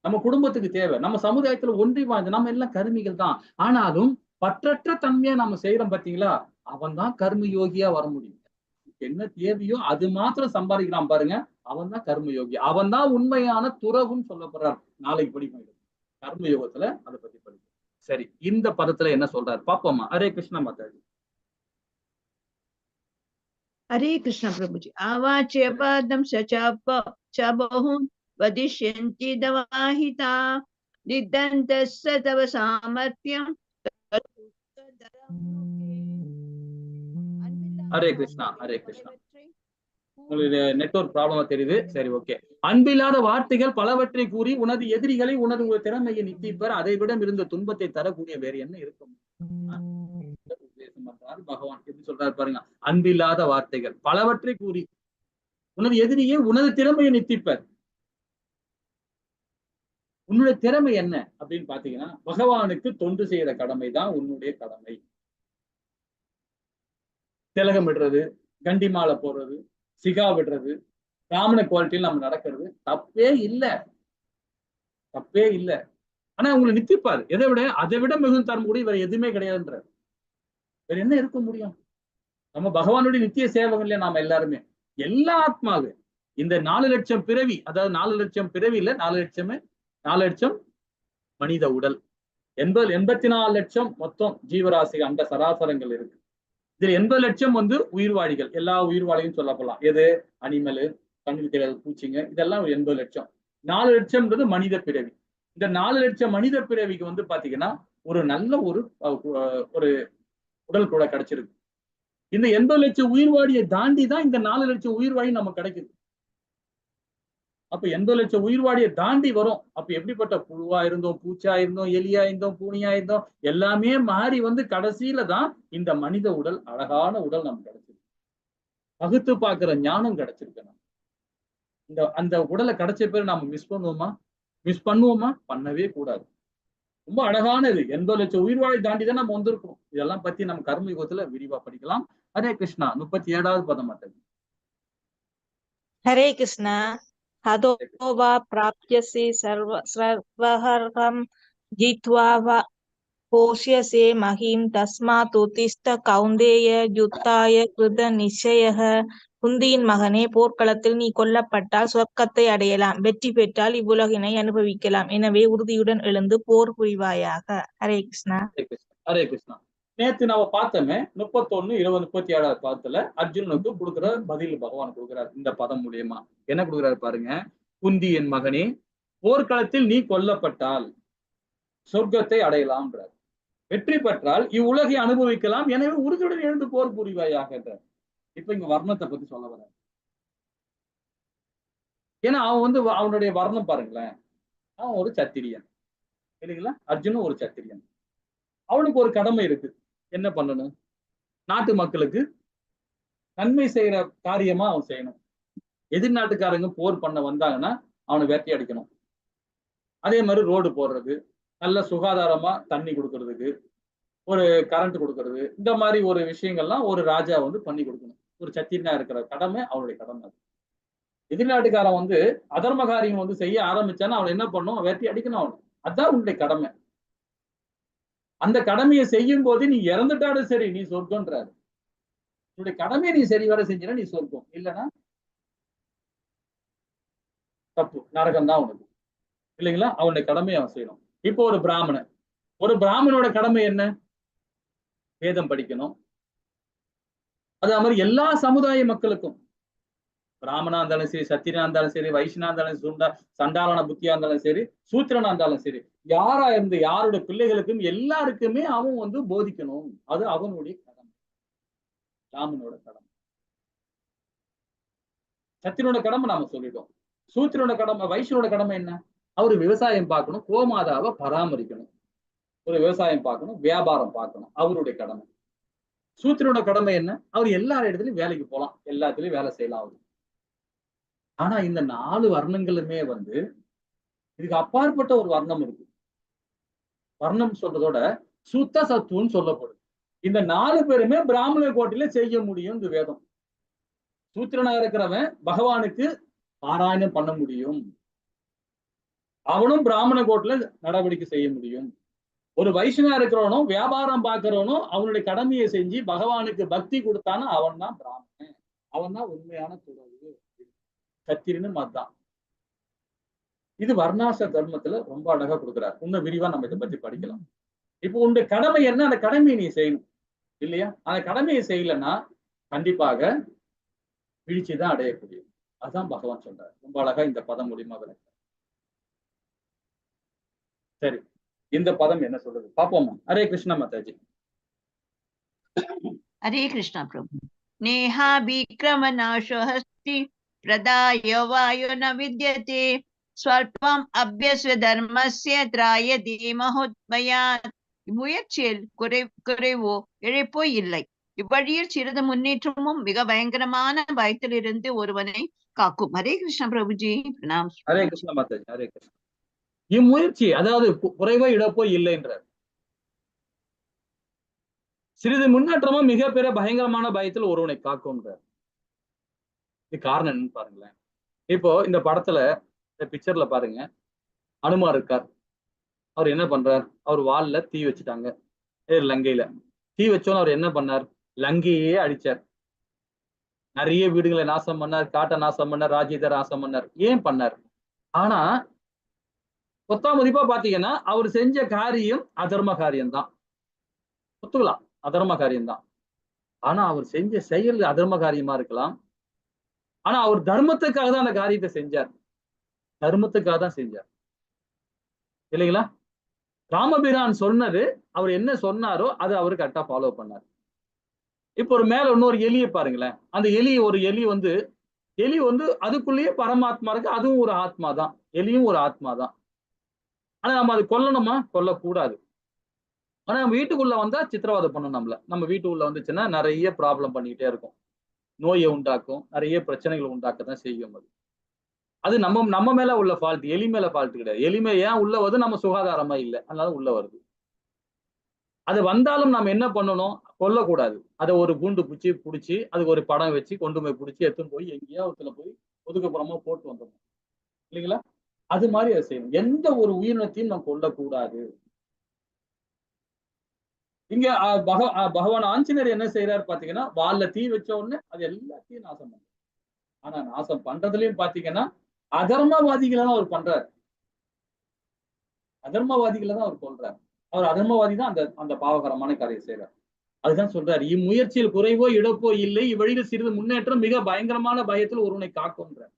நம்ம குடும்பத்துக்கு தேவை, நம்ம சமுதாயத்துல ஒன்றி வாழ்ந்து நம்ம எல்லாம் கருமிகள் தான். ஆனாலும் பற்றற்ற தன்மையா நம்ம செய்யறோம் பாத்தீங்களா, அவன் தான் கர்ம யோகியா வர முடியும். என்ன தேவையோ அது மாத்திரம் சம்பாதிக்கிறான் பாருங்க, அவன் தான் கர்ம யோகி. அவன் தான் உண்மையான துறவுன்னு சொல்லப்படுறார். நாளைக்கு படிப்போம் கர்ம யோகத்துல, அதை பத்தி படிப்போம். சரி, இந்த பதத்துல என்ன சொல்றாரு பாப்போமா. ஹரே கிருஷ்ண மாதாஜி. हरे कृष्ण प्रभु जी। आवाच्य पदम च बहुन् वदिष्यन्ति दवाहिता निदन्तस्य तव सामर्थ्यं। ஹரே கிருஷ்ணா. ஹரே கிருஷ்ணா. உங்களுக்கு நெட்வொர்க் ப்ராப்ளமா தெரியுது. சரி, ஓகே. அன்பில்லாத வார்த்தைகள் பலவற்றை கூறி உனது எதிரிகளை உனது திறமையை நித்திப்பர், அதை விட இருந்த துன்பத்தை தரக்கூடிய வேறு என்ன இருக்கும். பகவான் எப்படி சொல்றாரு பாருங்க. அன்பில்லாத வார்த்தைகள் பலவற்றை கூறி உனது எதிரியை உனது திறமையை நித்திப்பர். உன்னுடைய திறமை என்ன அப்படின்னு பாத்தீங்கன்னா, பகவானுக்கு தொண்டு செய்யற கடமை தான் உன்னுடைய கடமை. திலகம் விடுறது, கண்டி மாலை போடுறது, சிகா விடுறது, பிராமண குவாலிட்டியில் நம்ம நடக்கிறது தப்பே இல்லை, தப்பே இல்லை. ஆனா உங்களை நித்திப்பாரு. எதை விட, அதை விட மிகுந்த தரக்கூடிய வேற எதுவுமே கிடையாதுன்ற. வேற என்ன இருக்க முடியும். நம்ம பகவானுடைய நித்திய சேவகம் இல்லையா நாம எல்லாருமே. எல்லா ஆத்மாவு இந்த 4 லட்சம் பிறவி, அதாவது 4 லட்சம் பிறவி இல்ல, 4 லட்சம் மனித உடல், 84 லட்சம் மொத்தம் ஜீவராசிகள் அந்த சராசரங்கள் இருக்கு. இதுல 80 லட்சம் உயிர்வாழிகள், எல்லா உயிர்வாழிகளும் சொல்லப்படலாம். எது, அனிமலு, கண்ணுக்கு தெரியாத பூச்சிங்க, இதெல்லாம் 80 லட்சம். 4 லட்சம்ன்றது மனித பிறவி. இந்த 4 லட்சம் மனித பிறவிக்கு பாத்தீங்கன்னா ஒரு நல்ல ஒரு உடல் கூட கிடைச்சிருக்கு. இந்த 80 லட்சம் உயிர்வாழியை தாண்டி தான் இந்த 4 லட்சம் உயிர்வாழி நமக்கு கிடைக்குது. அப்ப 80 லட்சம் உயிர்வாழியை தாண்டி வரும். அப்ப எப்படிப்பட்ட புழுவா இருந்தோம், பூச்சா இருந்தோம், எலியா இருந்தோம், பூனியா இருந்தோம், எல்லாமே மாறி கடைசியில தான் இந்த மனித உடல், அழகான உடல் நமக்கு கிடைச்சிருக்கு. பகுத்து பார்க்கிற ஞானம் கிடைச்சிருக்கு. அந்த உடலை கிடைச்ச பேர் நாம மிஸ் பண்ணுவோமா? பண்ணவே கூடாது. ரொம்ப அழகானது. 80 லட்சம் உயிர்வாழை தாண்டி தான் நம்ம வந்திருக்கோம். இதெல்லாம் பத்தி நம்ம கர்ம யுகத்துல விரிவா படிக்கலாம். ஹரே கிருஷ்ணா. 37வது பதம் மட்டும். ஹரே கிருஷ்ணா. ஹதோ வா ப்ராப்யசி சர்வஹர்ஹம் ஜித்வா வா போஷ்யசே மஹிம் தஸ்மாத் உத்திஷ்ட கௌந்தேய யுத்தாய கிருத நிச்சயः. குந்தியின் மகனே, போர்க்களத்தில் நீ கொல்லப்பட்டால் சொர்க்கத்தை அடையலாம், வெற்றி பெற்றால் இவ்வுலகினை அனுபவிக்கலாம். எனவே உறுதியுடன் எழுந்து போர் புரிவாயாக. ஹரே கிருஷ்ணா. ஹரே கிருஷ்ணா. நேத்து நம்ம பார்த்தோமே 31, 20, 37வது பாதத்துல அர்ஜுனனுக்கு கொடுக்குற பதில் பகவான் கொடுக்குறாரு. இந்த பதம் மூலியமா என்ன கொடுக்குறாரு பாருங்க. குந்தி என் மகனே, போர்க்களத்தில் நீ கொல்லப்பட்டால் சொர்க்கத்தை அடையலாம்ன்றார். வெற்றி பெற்றால் இவ்வுலகை அனுபவிக்கலாம், எனவே உறுதியுடன் எழுந்து போர் புரிவாயாக என்றார். இப்ப இங்க வர்ணத்தை பத்தி சொல்ல வர. ஏன்னா அவன் வந்து அவனுடைய வர்ணம் பாருங்களேன், அவன் ஒரு சத்திரியன் இல்லைங்களா? அர்ஜுனும் ஒரு சத்திரியன். அவனுக்கு ஒரு கடமை இருக்கு. என்ன பண்ணணும்? நாட்டு மக்களுக்கு நன்மை செய்யற காரியமா அவன் செய்யணும். எதிர் நாட்டுக்காரங்க போர் பண்ண வந்தாங்கன்னா அவனை வேட்டை அடிக்கணும். அதே மாதிரி ரோடு போடுறது, நல்ல சுகாதாரமா தண்ணி கொடுக்கறதுக்கு, ஒரு கரண்ட் கொடுக்கறது, இந்த மாதிரி ஒரு விஷயங்கள்லாம் ஒரு ராஜா வந்து பண்ணி கொடுக்கணும். ஒரு சத்திரியனா இருக்கிற கடமை அவனுடைய கடமை அது. எதிர்நாட்டுக்காரன் வந்து அதர்ம காரியம் வந்து செய்ய ஆரம்பிச்சானா அவன் என்ன பண்ணும்? வேட்டை அடிக்கணும் அவனை. அதுதான் உன்னுடைய கடமை. அந்த கடமையை செய்யும் போது நீ இறந்துட்டாலும் சரி நீ சொர்க்கம்ன்றாரு. உன்னுடைய கடமையை நீ சரிவர செஞ்சினா நீ சொர்க்கம், இல்லைன்னா தப்பு, நரகம் தான் உனக்கு இல்லைங்களா? அவனுடைய கடமையை அவன் செய்யணும். இப்போ ஒரு பிராமணனோட கடமை என்ன? வேதம் படிக்கணும். அதே மாதிரி எல்லா சமுதாய மக்களுக்கும், பிராமணா இருந்தாலும் சரி, சத்திரனா இருந்தாலும் சரி, வைஷ்ணா இருந்தாலும் சண்டாளன புத்தியா இருந்தாலும் சரி, சூத்திரனா இருந்தாலும் சரி, யாரா இருந்து யாருடைய பிள்ளைகளுக்கும் எல்லாருக்குமே அவன் வந்து போதிக்கணும். அது அவனுடைய கடமை, ராமனோட கடமை. சத்திரனோட கடமை நாம சொல்லிட்டோம். சூத்திரனோட கடமை, வைஷ்ணனோட கடமை என்ன? அவரு விவசாயம் பார்க்கணும், கோமாதாவை பராமரிக்கணும், ஒரு விவசாயம் பார்க்கணும், வியாபாரம் பார்க்கணும், அவருடைய கடமை. சூத்திரனோட கடமை என்ன? அவர் எல்லா இடத்துலயும் வேலைக்கு போலாம், எல்லாத்துலயும் வேலை செய்யலாம் அவரு. ஆனா இந்த 4 வர்ணங்களுமே வந்து இதுக்கு அப்பாற்பட்ட ஒரு வர்ணம் இருக்கு. வர்ணம் சொல்றதோட சுத்த சத்துவன்னு சொல்லப்படுது. இந்த 4 பேருமே பிராமண கோட்டில செய்ய முடியும். இந்த வேதம் சூத்திரனா இருக்கிறவன் பகவானுக்கு பாராயணம் பண்ண முடியும், அவனும் பிராமண கோட்டில நடவடிக்கை செய்ய முடியும். ஒரு வைஷ்ணவா இருக்கிறவனும் வியாபாரம் பார்க்கிறவனும் அவனுடைய கடமையை செஞ்சு பகவானுக்கு பக்தி கொடுத்தானா அவன் தான் பிராமணன், அவன் தான் உண்மையான துறவு, சத்திரன்னு மத்தான். இது வர்ணாச தர்மத்துல ரொம்ப அழகா கொடுக்குறாரு. இன்னும் விரிவா நம்ம இதை பத்தி படிக்கலாம். இப்போ உன்னுடைய கடமை என்ன? அந்த கடமையை நீ செய்யணும் இல்லையா? அந்த கடமையை செய்யலைன்னா கண்டிப்பாக வீழ்ச்சிதான் அடையக்கூடிய. அதுதான் பகவான் சொல்றாரு. ரொம்ப அழகா இந்த பதம் மூலியமா விளக்க. சரி, இந்த பதம் என்ன சொல்றது பாப்போமா? ஹரே கிருஷ்ணா மாதாஜி. हरे कृष्णा प्रभु। नेहा विक्रमनाशो हस्ति प्रदाय वायो न विद्यते स्वल्पम् अभ्यस्य धर्मस्य त्रायते महोद्भयात् முயற்சியில் குறைவோ இழைப்போ இல்லை, இவ்வழியில் சிறிது முன்னேற்றமும் மிக பயங்கரமான பயத்திலிருந்து ஒருவனை காக்கும். ஹரே கிருஷ்ணா பிரபுஜி. பிரணாம். ஹரே கிருஷ்ணா மாதாஜி. ஹரே கிருஷ்ணா. இம்முயற்சி அதாவது குறைவோ இழப்போ இல்லை என்றார். சிறிது முன்னேற்றமும் மிகப்பெரிய பயங்கரமான பயத்தில் ஒருவனை காக்கும்ன்றார். இது காரணம் என்னன்னு பாருங்களேன். இப்போ இந்த படத்துல, இந்த பிக்சர்ல பாருங்க, அனுமார் இருக்கார். அவர் என்ன பண்றார்? அவர் வால்ல தீ வச்சுட்டாங்க லங்கையில. தீ வச்சோன்னு அவர் என்ன பண்ணார்? லங்கையே அடிச்சார். நிறைய வீடுகளை நாசம் பண்ணார், காட்டை நாசம் பண்ணார், ராஜ்யத்தை நாசம் பண்ணார். ஏன் பண்ணார்? ஆனா பொத்தாம் மதிப்பா பாத்தீங்கன்னா அவர் செஞ்ச காரியம் அதர்ம காரியம்தான், ஒத்துக்கலாம், அதர்ம காரியம்தான். ஆனா அவர் செஞ்ச செயல் அதர்ம காரியமா இருக்கலாம். ஆனா அவர் தர்மத்துக்காக தான் அந்த காரியத்தை செஞ்சார், தர்மத்துக்காக தான் செஞ்சார் இல்லைங்களா? ராமபிரான் சொன்னது, அவர் என்ன சொன்னாரோ அதை அவரு கரெக்டா ஃபாலோ பண்ணார். இப்போ ஒரு மேல இன்னொரு எலியை பாருங்களேன். அந்த எலி வந்து அதுக்குள்ளேயே பரமாத்மா இருக்கு, அதுவும் ஒரு ஆத்மா தான், எலியும் ஒரு ஆத்மா தான். ஆனா நம்ம அது கொல்லணுமா? கொல்லக்கூடாது. ஆனா நம்ம வீட்டுக்குள்ள வந்தா சித்திரவதை பண்ணும் நம்மள. நம்ம வீட்டுக்குள்ள வந்துச்சுன்னா நிறைய ப்ராப்ளம் பண்ணிக்கிட்டே இருக்கும், நோயை உண்டாக்கும், நிறைய பிரச்சனைகளை உண்டாக்கத்தான் செய்யும். அது நம்ம மேல உள்ள ஃபால்ட், எலி மேல ஃபால்ட் கிடையாது. எலிமை ஏன் உள்ள வருது? நம்ம சுகாதாரமா இல்லை, அதனால உள்ள வருது. அது வந்தாலும் நம்ம என்ன பண்ணணும்? கொல்லக்கூடாது. அதை ஒரு கூண்டு பிடிச்சி அதுக்கு ஒரு படம் வச்சு கொண்டு போய் பிடிச்சி எடுத்துன்னு போய் எங்கேயாவதுல போய் ஒதுக்குப்புறமா போட்டு வந்துடணும் இல்லைங்களா? அது மாதிரி அதை செய்யணும். எந்த ஒரு உயிரினத்தையும் நம்ம கொல்லக்கூடாது. இங்க பகவான் ஆஞ்சநேயர் என்ன செய்யறாரு பாத்தீங்கன்னா, வால்ல தீ வச்ச உடனே அது எல்லாத்தையும் நாசம் பண்ணும். ஆனா நாசம் பண்றதுலயும் பாத்தீங்கன்னா அதர்மவாதிகளை தான் அவர் பண்றாரு, அதர்மவாதிகளை தான் அவர் கொள்றாரு. அவர் அதர்மவாதி தான் அந்த பாவகரமான காரியம் செய்யறார். அதுதான் சொல்றாரு, இம்முயற்சியில் குறைவோ இழப்போ இல்லை, இவ்வழியில் சிறிது முன்னேற்றம் மிக பயங்கரமான பயத்தில் ஒருவனை காக்கும்ன்றார்.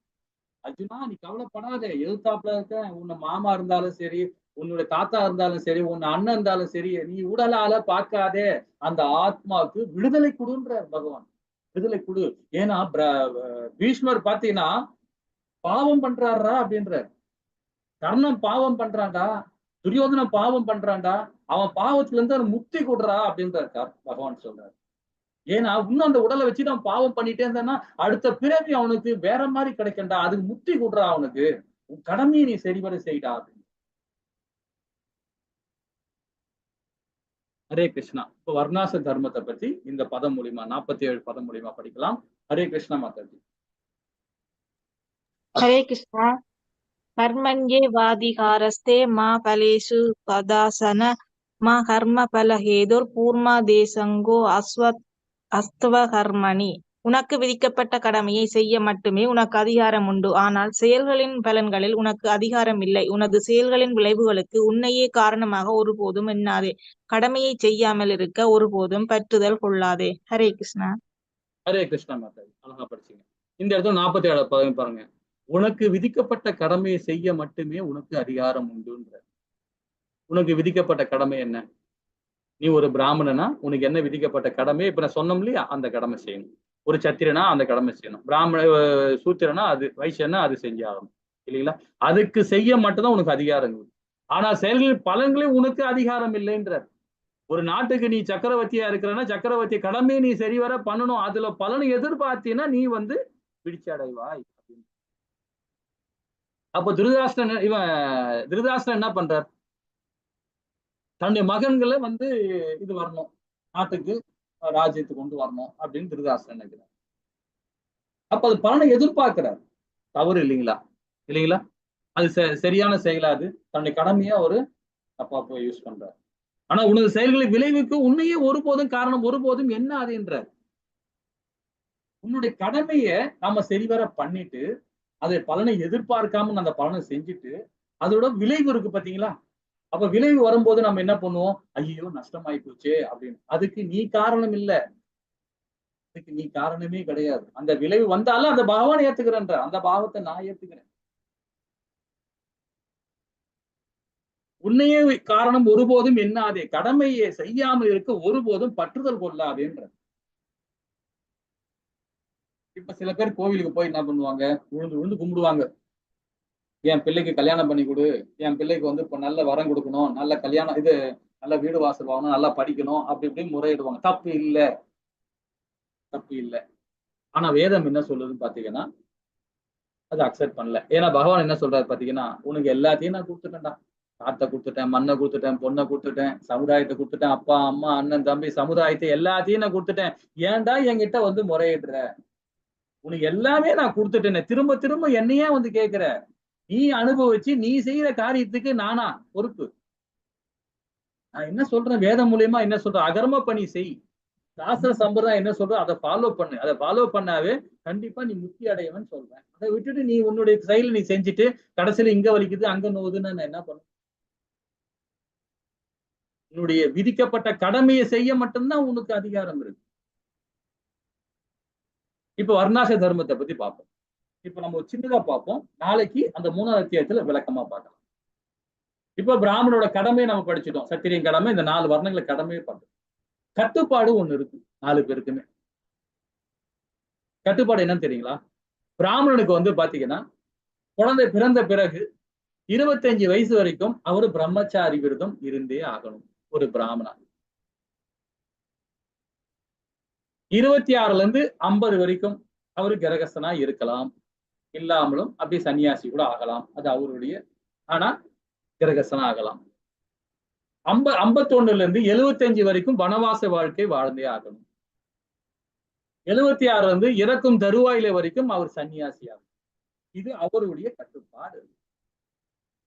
அர்ஜுனா நீ கவலைப்படாத, எதிர்த்தாப்புல இருக்க உன்னை மாமா இருந்தாலும் சரி, உன்னுடைய தாத்தா இருந்தாலும் சரி, உன் அண்ணன் இருந்தாலும் சரி, நீ உடலால பார்க்காதே, அந்த ஆத்மாவுக்கு விடுதலை கொடுன்றார் பகவான். விடுதலை கொடு. ஏன்னா பீஷ்மர் பாத்தீங்கன்னா பாவம் பண்றாரா அப்படின்றார். கர்ணன் பாவம் பண்றான்டா, துரியோதனன் பாவம் பண்றான்டா, அவன் பாவத்துல இருந்து அவன் முக்தி கொடுறா அப்படின்றார் பகவான் சொல்றாரு. ஏன்னா இன்னும் அந்த உடலை வச்சுட்டு அவன் பாவம் பண்ணிட்டே இருந்தான்னா அடுத்த பிறவி அவனுக்கு வேற மாதிரி கிடைக்கண்டா, அதுக்கு முக்தி கொடுறா, அவனுக்கு உன் கடமையை நீ சரிவர செய்டா. ஹரே கிருஷ்ணா. இப்போ வர்ணாச தர்மத்தை பத்தி இந்த பதம் மூலியமா 47 பதம் மூலியமா படிக்கலாம். ஹரே கிருஷ்ணா மாதாஜி. हरे कृष्णा कर्मण्येवाधिकारस्ते मा फलेषु कदाचन मा कर्मफलहेतुर्भूर्मादेशङ्गो அஸ்வகர்மணி. உனக்கு விதிக்கப்பட்ட கடமையை செய்ய மட்டுமே உனக்கு அதிகாரம் உண்டு. ஆனால் செயல்களின் பலன்களில் உனக்கு அதிகாரம் இல்லை. உனது செயல்களின் விளைவுகளுக்கு உன்னையே காரணமாக ஒருபோதும் எண்ணாதே. கடமையை செய்யாமல் இருக்க ஒருபோதும் பற்றுதல் கொள்ளாதே. ஹரே கிருஷ்ணா. ஹரே கிருஷ்ணா மாதாஜி. அழகா படிச்சீங்க. இந்த இடத்துல 47 பதம் பாருங்க. உனக்கு விதிக்கப்பட்ட கடமையை செய்ய மட்டுமே உனக்கு அதிகாரம் உண்டுன்ற. உனக்கு விதிக்கப்பட்ட கடமை என்ன? நீ ஒரு பிராமணனா உனக்கு என்ன விதிக்கப்பட்ட கடமை? இப்ப நான் சொன்னோம் இல்லையா, அந்த கடமை செய்யணும். ஒரு சத்திரனா அந்த கடமை செய்யணும். சூத்திரனா அது, வைசியனா அது செஞ்சாகணும் இல்லைங்களா? அதுக்கு செய்ய மட்டும்தான் உனக்கு அதிகாரம். ஆனா செயல்களின் பலன்களே உனக்கு அதிகாரம் இல்லைன்றார். ஒரு நாட்டுக்கு நீ சக்கரவர்த்தியா இருக்கிறன்னா சக்கரவர்த்தி கடமையை நீ சரிவர பண்ணணும். அதுல பலனை எதிர்பார்த்தீங்கன்னா நீ பிடிச்சு அடைவாய். அப்ப திருதராஷ்டிரன் என்ன பண்றார்? தன்னுடைய மகன்களை இது வரணும், நாட்டுக்கு ராஜ்யத்தை கொண்டு வரணும் அப்படின்னு திருதராஷ்டிரன் நினைக்கிறார். அப்ப அது பலனை எதிர்பார்க்கிறார். தவறு இல்லைங்களா? இல்லைங்களா? அது சரியான செயலா? அது தன்னுடைய கடமையா ஒரு தப்பா போய் யூஸ் பண்றார். ஆனா உனது செயல்களை விளைவுக்கு உன்னையே ஒருபோதும் காரணம் ஒருபோதும் என்ன அதுன்றார். உன்னுடைய கடமைய நாம சரிவர பண்ணிட்டு அதை பலனை எதிர்பார்க்காம அந்த பலனை செஞ்சுட்டு அதோட விளைவு இருக்கு பாத்தீங்களா? அப்ப விளைவு வரும்போது நம்ம என்ன பண்ணுவோம்? ஐயோ நஷ்டமாயி போச்சே அப்படின்னு. அதுக்கு நீ காரணம் இல்ல, அதுக்கு நீ காரணமே கிடையாது. அந்த விளைவு வந்தாலும் அந்த பகவான் ஏத்துக்கிறேன்ற, அந்த பாவத்தை நான் ஏத்துக்கிறேன். உன்னையே காரணம் ஒருபோதும் எண்ணாதே, கடமையை செய்யாமல் இருக்க ஒருபோதும் பற்றுதல் கொள்ளாதேன்ற. இப்ப சில பேர் கோவிலுக்கு போய் என்ன பண்ணுவாங்க? விழுந்து விழுந்து கும்பிடுவாங்க. என் பிள்ளைக்கு கல்யாணம் பண்ணி கொடு, என் பிள்ளைக்கு இப்ப நல்ல வரம் கொடுக்கணும், நல்ல கல்யாணம், இது நல்ல வீடு வாசல் வாங்கணும், நல்லா படிக்கணும், அப்படி இப்படி முறையிடுவாங்க. தப்பு இல்லை, தப்பு இல்லை. ஆனா வேதம் என்ன சொல்லுதுன்னு பாத்தீங்கன்னா அது அக்செப்ட் பண்ணல. ஏன்னா பகவான் என்ன சொல்றாரு பாத்தீங்கன்னா, உனக்கு எல்லாத்தையும் நான் கொடுத்துட்டேன்டா. காத்தை கொடுத்துட்டேன், மண்ணை கொடுத்துட்டேன், பொண்ணை கொடுத்துட்டேன், சமுதாயத்தை கொடுத்துட்டேன், அப்பா அம்மா அண்ணன் தம்பி சமுதாயத்தை எல்லாத்தையும் நான் கொடுத்துட்டேன். ஏன்டா என்கிட்ட முறையிடுற? உனக்கு எல்லாமே நான் கொடுத்துட்டேனே, திரும்ப திரும்ப என்னையே கேட்கிற? நீ அனுபவிச்சு நீ செய்யற காரியத்துக்கு நானா பொறுப்பு? நான் என்ன சொல்றேன்? வேதம் மூலியமா என்ன சொல்றேன்? அகர்ம பணி செய். சாஸ்திர சம்பிரதாயம் என்ன சொல்ற அதை ஃபாலோ பண்ணு. அதை ஃபாலோ பண்ணாவே கண்டிப்பா நீ முக்தி அடையவன்னு சொல்றேன். அதை விட்டுட்டு நீ உன்னுடைய செயல் நீ செஞ்சுட்டு கடைசியில இங்க வலிக்குது அங்க நோவுதுன்னு நான் என்ன பண்ண? உன்னுடைய விதிக்கப்பட்ட கடமையை செய்ய மட்டும்தான் உனக்கு அதிகாரம் இருக்கு. இப்ப வர்ணாச தர்மத்தை பத்தி பார்ப்போம். இப்ப நம்ம சின்னதா பார்ப்போம், நாளைக்கு அந்த 3வது அத்தியாயத்துல விளக்கமா பார்க்கலாம். இப்ப பிராமணோட கடமையை நம்ம படிச்சுட்டோம். சத்திரியன் கடமை, இந்த 4 வர்ணங்களை கடமையை பார்த்தோம். கட்டுப்பாடு ஒண்ணு இருக்கு 4 பேருக்குமே. கட்டுப்பாடு என்னன்னு தெரியுங்களா? பிராமணனுக்கு பாத்தீங்கன்னா குழந்தை பிறந்த பிறகு 25 வயசு வரைக்கும் அவரு பிரம்மச்சாரி விரதம் இருந்தே ஆகணும். ஒரு பிராமணன் 26ல இருந்து 50 வரைக்கும் அவரு கிரகஸ்தனா இருக்கலாம், இல்லாமலும் அப்படி சன்னியாசி கூட ஆகலாம், அது அவருடைய. ஆனா கிரகஸ்தனா ஆகலாம். 51ல இருந்து 75 வரைக்கும் வனவாச வாழ்க்கை வாழ்ந்தே ஆகணும். 76ல இருந்து இறக்கும் தருவாயில வரைக்கும் அவர் சன்னியாசி ஆகும். இது அவருடைய கட்டுப்பாடு.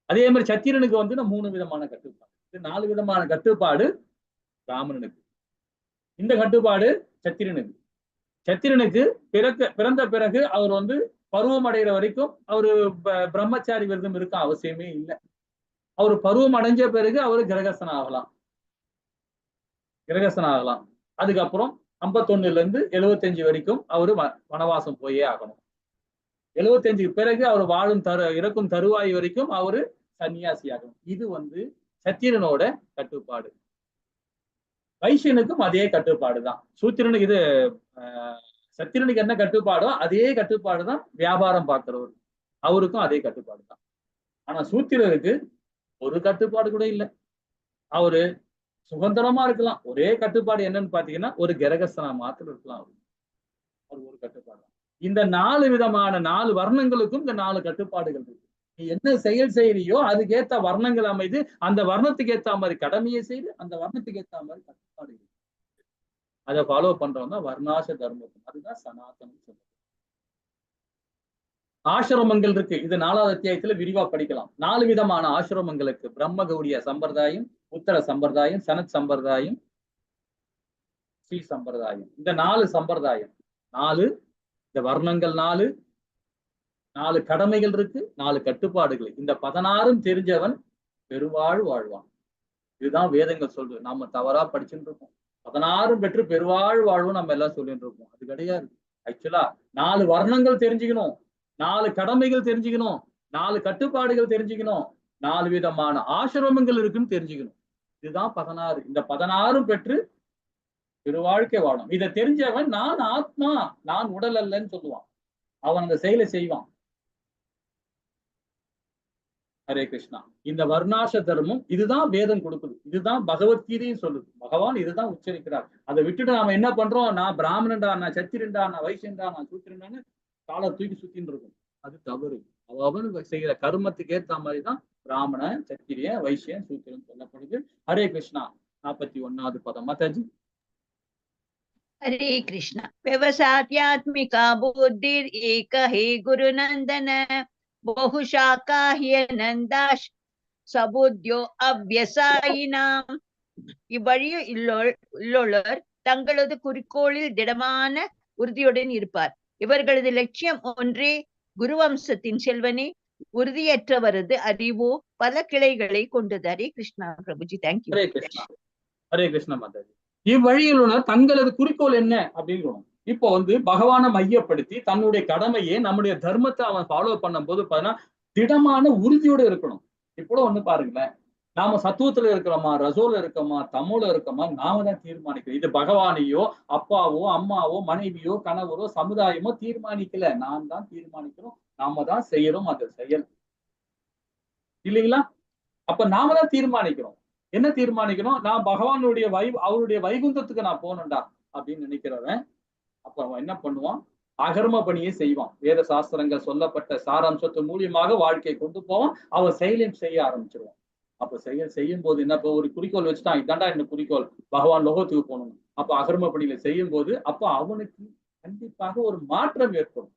அதே மாதிரி சத்திரனுக்கு 3 விதமான கட்டுப்பாடு, 4 விதமான கட்டுப்பாடு பிராமணனுக்கு. இந்த கட்டுப்பாடு சத்திரனுக்கு. சத்திரனுக்கு பிறந்த பிறகு அவர் பருவம் அடைகிற வரைக்கும் அவரு பிரம்மச்சாரி விரதம் இருக்க அவசியமே இல்லை. அவர் பருவம் அடைஞ்ச பிறகு அவரு கிரகஸ்தன் ஆகலாம். அதுக்கப்புறம் 51ல இருந்து 75 வரைக்கும் அவரு வனவாசம் போயே ஆகணும். 75க்கு பிறகு அவர் இறக்கும் தருவாய் வரைக்கும் அவரு சன்னியாசி ஆகணும். இது சத்திரனோட கட்டுப்பாடு. வைசியனுக்கும் அதே கட்டுப்பாடு தான். சத்திரனுக்கு என்ன கட்டுப்பாடோ அதே கட்டுப்பாடு தான் வியாபாரம் பார்க்கிறவர். அவருக்கும் அதே கட்டுப்பாடு தான். ஆனா சூத்திரருக்கு ஒரு கட்டுப்பாடு கூட இல்லை. அவரு சுதந்திரமா இருக்கலாம். ஒரே கட்டுப்பாடு என்னன்னு பாத்தீங்கன்னா ஒரு கிரகஸ்தனா மாத்திரம் இருக்கலாம். அது ஒரு கட்டுப்பாடு. இந்த 4 விதமான 4 வர்ணங்களுக்கும் இந்த 4 கட்டுப்பாடுகள் இருக்கு. நீ என்ன செயல் செய்யறியோ அதுக்கேத்த வர்ணங்கள் அமைது. அந்த வர்ணத்துக்கு ஏத்த மாதிரி கடமையை செய்து அந்த வர்ணத்துக்கு ஏத்த மாதிரி கட்டுப்பாடு இருக்கு. அதை ஃபாலோ பண்றவங்க வர்ணாச தர்மம். அதுதான் சனாதனம் சொல்றது. ஆசிரமங்கள் இருக்கு. இது 4வது அத்தியாயத்துல விரிவா படிக்கலாம். 4 விதமான ஆசிரமங்களுக்கு பிரம்ம கௌடிய சம்பிரதாயம், உத்தர சம்பிரதாயம், சனத் சம்பிரதாயம், ஸ்ரீ சம்பிரதாயம். இந்த 4 சம்பிரதாயம் 4 இந்த வர்ணங்கள் 4 கடமைகள் இருக்கு, 4 கட்டுப்பாடுகள். இந்த 16 தெரிஞ்சவன் பெருவாழ் வாழ்வான். இதுதான் வேதங்கள் சொல்றது. நாம தவறா படிச்சுட்டு இருக்கோம். 16 பெற்று பெருவாழ் வாழ்வும் நம்ம எல்லாம் சொல்லிட்டு இருக்கோம். அது கிடையாது. ஆக்சுவலா 4 வர்ணங்கள் தெரிஞ்சுக்கணும், 4 கடமைகள் தெரிஞ்சுக்கணும், 4 கட்டுப்பாடுகள் தெரிஞ்சுக்கணும், 4 விதமான ஆசிரமங்கள் இருக்குன்னு தெரிஞ்சுக்கணும். இதுதான் 16. இந்த 16 பெற்று பெருவாழ்க்கை வாழும். இதை தெரிஞ்சவன் நான் ஆத்மா, நான் உடல் அல்லன்னு சொல்லுவான். அவன் அந்த செயலை செய்வான். ஹரே கிருஷ்ணா. இந்த வர்ணாச தர்மம் இதுதான் வேதம் கொடுக்குது. இதுதான் பகவத்கீதையும் சொல்லுது. பகவான் இதுதான் உச்சரிக்கிறார். அதை விட்டுட்டு நாம என்ன பண்றோம்? நான் பிராமணன்டா, நான் சத்திரன்டா, நான் வைசியன்டா, நான் சூத்திரன்டான்னு காலை தூக்கி சுத்தின்னு இருக்கும். அது தவறு. அவனு செய்கிற கர்மத்துக்கு ஏத்த மாதிரிதான் பிராமணன், சத்திரிய, வைசியன், சூத்திரன் சொல்லப்படுது. ஹரே கிருஷ்ணா. 41வது பதம் மாதாஜி. हरे कृष्ण। व्यवसायात्मिका बुद्धिर एक हे गुरुनंदन बहुशाखा ह्यनन्दाश சபுத்யோ அவ்யசாயினாம். இவ்வழியில் உள்ளோர் தங்களது குறிக்கோளில் திடமான உறுதியுடன் இருப்பார். இவர்களது லட்சியம் ஒன்றே. குருவம்சத்தின் செல்வனே, உறுதியற்றவரது அறிவோ பல கிளைகளை கொண்டது. ஹரே கிருஷ்ணா பிரபுஜி. தேங்க்யூ. ஹரே கிருஷ்ணா. ஹரே கிருஷ்ணா மாதாஜி. இவ்வழியில் உள்ள தங்களது குறிக்கோள் என்ன அப்படிங்கிறோம். இப்போ பகவானை மையப்படுத்தி தன்னுடைய கடமையை, நம்முடைய தர்மத்தை அவன் ஃபாலோ பண்ணும் போது பாத்தீங்கன்னா திடமான உறுதியோட இருக்கணும். இப்போ பாருங்களேன், நாம சத்துவத்துல இருக்கிறோமா, ரசோல இருக்கோமா, தமோல இருக்கோமா, நாம தான் தீர்மானிக்கிறோம். இது பகவானையோ, அப்பாவோ, அம்மாவோ, மனைவியோ, கணவரோ, சமுதாயமோ தீர்மானிக்கல. நாம் தான் தீர்மானிக்கிறோம். நாம தான் செய்யறோம் அந்த செயல், இல்லைங்களா? அப்ப நாம தான் தீர்மானிக்கிறோம். என்ன தீர்மானிக்கணும்? நான் பகவானுடைய அவருடைய வைகுந்தத்துக்கு நான் போகணும்டா அப்படின்னு நினைக்கிறவன் அப்ப அவன் என்ன பண்ணுவான்? அகர்ம பணியை செய்வான். வேத சாஸ்திரங்கள் சொல்லப்பட்ட சாராம்சத்து மூலியமாக வாழ்க்கையை கொண்டு போவான். அவன் செயலையும் செய்ய ஆரம்பிச்சிருவான். அப்ப செய்யும் போது என்ன, இப்போ ஒரு குறிக்கோள் வச்சுட்டான், இதாண்டா என்ன குறிக்கோள், பகவான் லோகத்துக்கு போகணும். அப்ப அகர்ம பணியில செய்யும் போது அப்ப அவனுக்கு கண்டிப்பாக ஒரு மாற்றம் ஏற்படும்.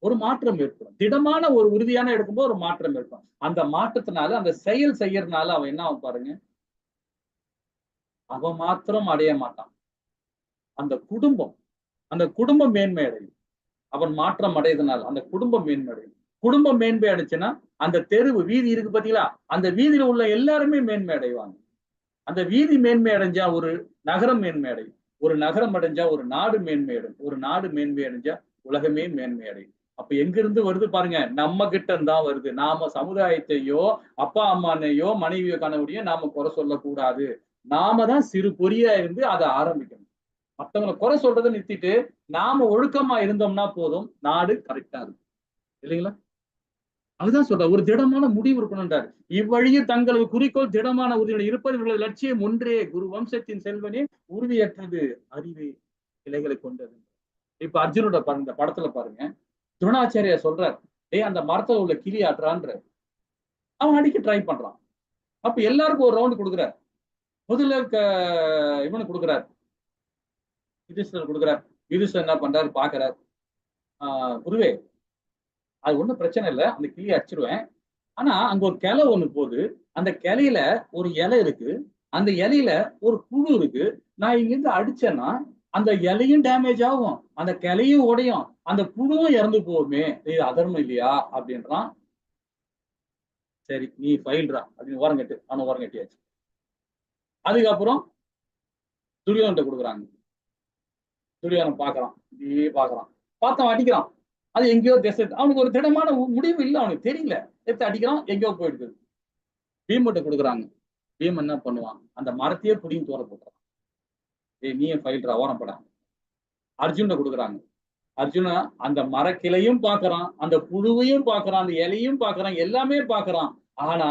ஒரு மாற்றம் ஏற்படும். திடமான ஒரு உறுதியான எடுக்கும்போது ஒரு மாற்றம் ஏற்படும். அந்த மாற்றத்தினால, அந்த செயல் செய்யறதுனால அவன் என்ன ஆகும் பாருங்க, அவன் மாத்திரம் அடைய மாட்டான். அந்த குடும்பம் மேன்மை அடையும். அவன் மாற்றம் அடையதுனால அந்த குடும்பம் மேன்மை அடையும். குடும்பம் மேன்மை அடைச்சுன்னா அந்த தெருவு, வீதி இருக்கு பாத்தீங்களா, அந்த வீதியில உள்ள எல்லாருமே மேன்மை அடைவாங்க. அந்த வீதி மேன்மை அடைஞ்சா ஒரு நகரம் மேன்மை அடையும். ஒரு நகரம் அடைஞ்சா ஒரு நாடு மேன்மை அடையும். ஒரு நாடு மேன்மை அடைஞ்சா உலகமே மேன்மை அடையும். அப்ப எங்கிருந்து வருது பாருங்க, நம்ம கிட்ட தான் வருது. நாம சமுதாயத்தையோ, அப்பா அம்மானையோ, மனைவியோ, கணவனையோ நாம குறை சொல்லக்கூடாது. நாம தான் சிறு பொறியா இருந்து அதை ஆரம்பிக்கணும். மற்றவங்களை குறை சொல்றதை நிறுத்திட்டு நாம ஒழுக்கமா இருந்தோம்னா போதும், நாடு கரெக்டா இருக்கும், இல்லைங்களா? அதுதான் சொல்ற, ஒரு திடமான முடிவு இருக்கணும்ன்றார். இவ்வழியில் தங்களது குறிக்கோள் திடமான உறுதியுடன் இருப்பது இவர்களது லட்சியம் ஒன்றே. குரு வம்சத்தின் செல்வனே, உறுதியற்றது அறிவே கிளைகளை கொண்டது. இப்ப அர்ஜுனோட இந்த படத்துல பாருங்க, துரோணாச்சாரியா சொல்றார், அந்த மரத்துல உள்ள கிளி ஆட்டுறான்ற அவன் அடிக்க ட்ரை பண்றான். அப்ப எல்லாருக்கும் ஒரு ரவுண்ட் கொடுக்குறார். முதல்ல இவனுக்கு கொடுக்குறார், யுதிஷ்டர் கொடுக்குறார். யுதிஷ்டர் என்ன பண்றாரு, பாக்குறார், குருவே அது ஒண்ணும் பிரச்சனை இல்லை, அந்த கிளியை அடிச்சிருவேன். ஆனா அங்க ஒரு கிளை ஒண்ணு போகுது, அந்த கிளையில ஒரு இலை இருக்கு, அந்த இலையில ஒரு புழு இருக்கு. நான் இங்க இருந்து அடிச்சேன்னா அந்த இலையும் டேமேஜ் ஆகும், அந்த கிளையும் உடையும், அந்த புழுவும் இறந்து போகுமே, இது அதர்மம் இல்லையா அப்படின்றான். சரி நீ ஃபைல்ரா அப்படின்னு ஓரங்கட்டு, அவனை ஓரங்கட்டியாச்சு. அதுக்கப்புறம் துரியோதன்ட்ட கொடுக்குறாங்க. துரியோதனன் பாக்குறான், இப்படியே பாக்குறான், பார்த்தவன் அடிக்கிறான். அது எங்கேயோ திசை, அவனுக்கு ஒரு திடமான முடிவு இல்லை, அவனுக்கு தெரியல, எடுத்து அடிக்கிறான், எங்கேயோ போயிடுது. பீமன்ட்ட கொடுக்குறாங்க. பீமன் என்ன பண்ணுவான், அந்த மரத்தையே புடியும் தூர போட்டுறான். நீயே ஃபைல்ரா ஓரம் பட. அர்ஜுன்ட்ட கொடுக்குறாங்க. அர்ஜுனா அந்த மரக்கிளையும் பார்க்கறான், அந்த புழுவையும் பார்க்கறான், அந்த இலையும் பார்க்கறான், எல்லாமே பார்க்கறான். ஆனா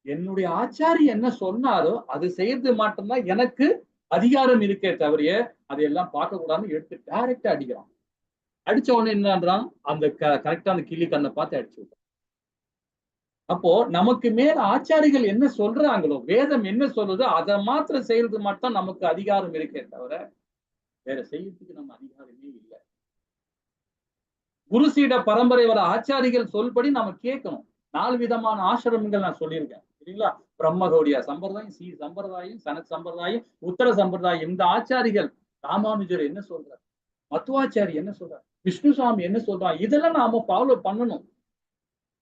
என்னுடைய ஆச்சாரி என்ன சொன்னாரோ அது செய்யறது மட்டும்தான் எனக்கு அதிகாரம் இருக்கே தவிர அதையெல்லாம் பார்க்க கூடாதுன்னு எடுத்து டைரக்டா அடிக்கிறான். அடிச்ச உடனே என்னன்றான், அந்த கரெக்டா அந்த கிளி கண்ணை பார்த்து அடிச்சு விட்டான். அப்போ நமக்கு மேல ஆச்சாரிகள் என்ன சொல்றாங்களோ, வேதம் என்ன சொல்லுதோ அதை மாத்திரம் செய்யறது மட்டும் நமக்கு அதிகாரம் இருக்கே தவிர வேற செய்யறதுக்கு நம்ம அதிகாரமே இல்லை. குருசீட பரம்பரை வர ஆச்சாரிகள் சொல்படி நம்ம கேட்கணும். 4 விதமான ஆசிரமங்கள் நான் சொல்லியிருக்கேன் சரிங்களா? பிரம்மகௌடியா சம்பிரதாயம், சி சம்பிரதாயம், சனத் சம்பிரதாயம், உத்தர சம்பிரதாயம். இந்த ஆச்சாரிகள் ராமானுஜர் என்ன சொல்றார், மத்துவாச்சாரி என்ன சொல்றார், விஷ்ணுசாமி என்ன சொல்றார், இதெல்லாம் நாம ஃபாலோ பண்ணணும்.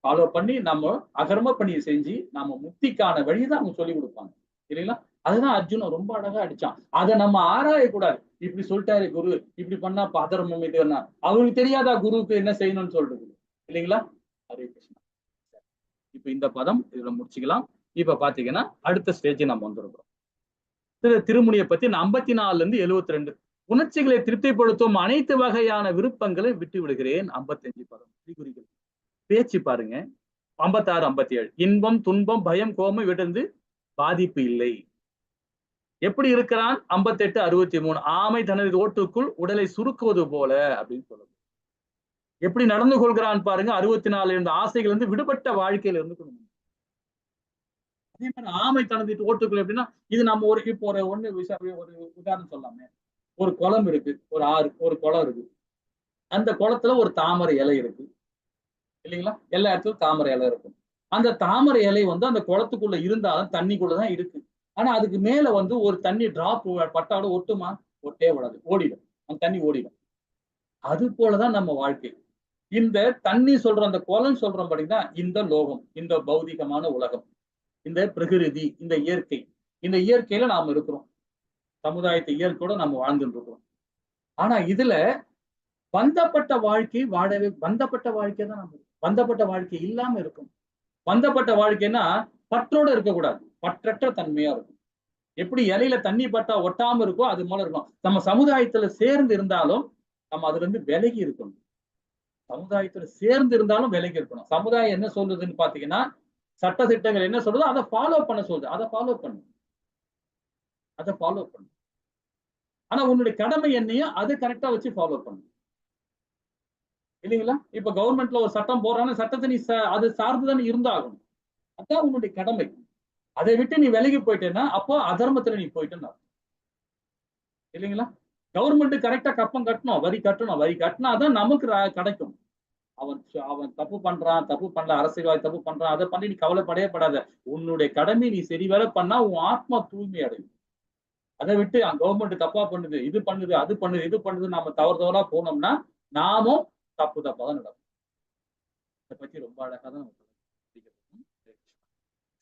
ஃபாலோ பண்ணி நம்ம அகர்ம பணியை செஞ்சு நாம முக்திக்கான வழிதான் அவங்க சொல்லி கொடுப்பாங்க இல்லைங்களா? அதுதான் அர்ஜுனன் ரொம்ப அழகா அடிச்சான். அதை நம்ம ஆராயக்கூடாது. இப்படி சொல்லிட்டாரு குரு, இப்படி பண்ணா அதர்மம் இதுன்னா அவங்களுக்கு தெரியாதா குருவுக்கு என்ன செய்யணும்னு சொல்றது இல்லைங்களா? ஹரே கிருஷ்ணா. இப்ப இந்த பதம் இதுல முடிச்சுக்கலாம். இப்ப பாத்தீங்கன்னா அடுத்த ஸ்டேஜ் நம்ம வந்துருக்கிறோம். திருமுனியை பத்தி 54ல இருந்து 72. உணர்ச்சிகளை திருப்திப்படுத்தும் அனைத்து வகையான விருப்பங்களை விட்டு விடுகிறேன். 55 பதம் குறிகள். பேச்சு பாருங்க 56, 57. இன்பம், துன்பம், பயம், கோபம் விடந்து பாதிப்பு இல்லை. எப்படி இருக்கிறான்? 58, 63. ஆமை தனது ஓட்டுக்குள் உடலை சுருக்குவது போல அப்படின்னு சொல்லுது. எப்படி நடந்து கொள்கிறான் பாருங்க 64. இந்த ஆசைகள் இருந்து விடுபட்ட வாழ்க்கையில இருந்து அதே மாதிரி ஆமை தனது ஓட்டுக்குள் எப்படின்னா, இது நம்ம ஒரு இப்போ ஒரு உதாரணம் சொல்லாமே. ஒரு குளம் இருக்கு, ஒரு ஆறு, ஒரு குளம் இருக்கு. அந்த குளத்துல ஒரு தாமரை இலை இருக்கு இல்லைங்களா? எல்லா இடத்துலயும் தாமரை இலை இருக்கும். அந்த தாமரை இலை அந்த குளத்துக்குள்ள இருந்தாலும் தண்ணிக்குள்ளதான் இருக்கு. ஆனா அதுக்கு மேல ஒரு தண்ணி டிராப் பட்டாவோட ஒட்டுமா? ஒட்டே விடாது, ஓடிடும். அந்த தண்ணி ஓடிடும். அது போலதான் நம்ம வாழ்க்கை. இந்த தண்ணி சொல்ற அந்த குளம் சொல்றபடினா இந்த லோகம், இந்த பௌதிகமான உலகம், இந்த பிரகிருதி, இந்த இயற்கை. இந்த இயற்கையில நாம இருக்கிறோம். சமுதாயத்தை இயற்கையோட நம்ம வாழ்ந்துட்டு இருக்கிறோம். ஆனா இதுல பந்தப்பட்ட வாழ்க்கை வாழவே, பந்தப்பட்ட வாழ்க்கை தான் நம்ம, பந்தப்பட்ட வாழ்க்கை இல்லாம இருக்கும். பந்தப்பட்ட வாழ்க்கைன்னா பற்றோட இருக்கக்கூடாது, பற்றற்ற தன்மையா இருக்கும். எப்படி இலையில தண்ணி பட்டா ஒட்டாம இருக்கோ அது போல இருக்கும். நம்ம சமுதாயத்துல சேர்ந்து இருந்தாலும் நம்ம அதுல இருந்து விலகி இருக்கணும். சமுதாயத்துல சேர்ந்து இருந்தாலும் விலகி இருக்கணும். சமுதாயம் என்ன சொல்றதுன்னு பாத்தீங்கன்னா, சட்ட திட்டங்கள் என்ன சொல்றதோ அதை ஃபாலோ பண்ண சொல்றது. அதை ஃபாலோ பண்ணு, அதை ஃபாலோ பண்ணு. ஆனா உன்னுடைய கடமை என்னையோ அதை கரெக்டா வச்சு ஃபாலோ பண்ணு இல்லைங்களா? இப்ப கவர்மெண்ட்ல ஒரு சட்டம் போடுறாங்கன்னா சட்டத்தை நீ அது சார்ந்துதானே இருந்தாகணும். அதான் உன்னுடைய கடமை. அதை விட்டு நீ விலகி போயிட்டேன்னா அப்போ அதர்மத்துல நீ போயிட்டேன்னு இல்லைங்களா? கவர்மெண்ட் கரெக்டா கப்பம் கட்டணும், வரி கட்டணும். வரி கட்டினாதான் நமக்கு கிடைக்கும். அவன் தப்பு பண்றான், தப்பு பண்ணல, அரசியல்வாதி தப்பு பண்றான், அதை பண்ணி நீ கவலைப்படவே படாத. உன்னுடைய கடமை நீ சரிவர பண்ணா உன் ஆத்மா தூய்மை அடையும். அதை விட்டு கவர்மெண்ட் தப்பா பண்ணுது, இது பண்ணுது, அது பண்ணுது, இது பண்ணுது, நாம தவறுதவறா போனோம்னா நாமும் தப்பு தான் நடக்கும். இதை பத்தி ரொம்ப அழகா தான்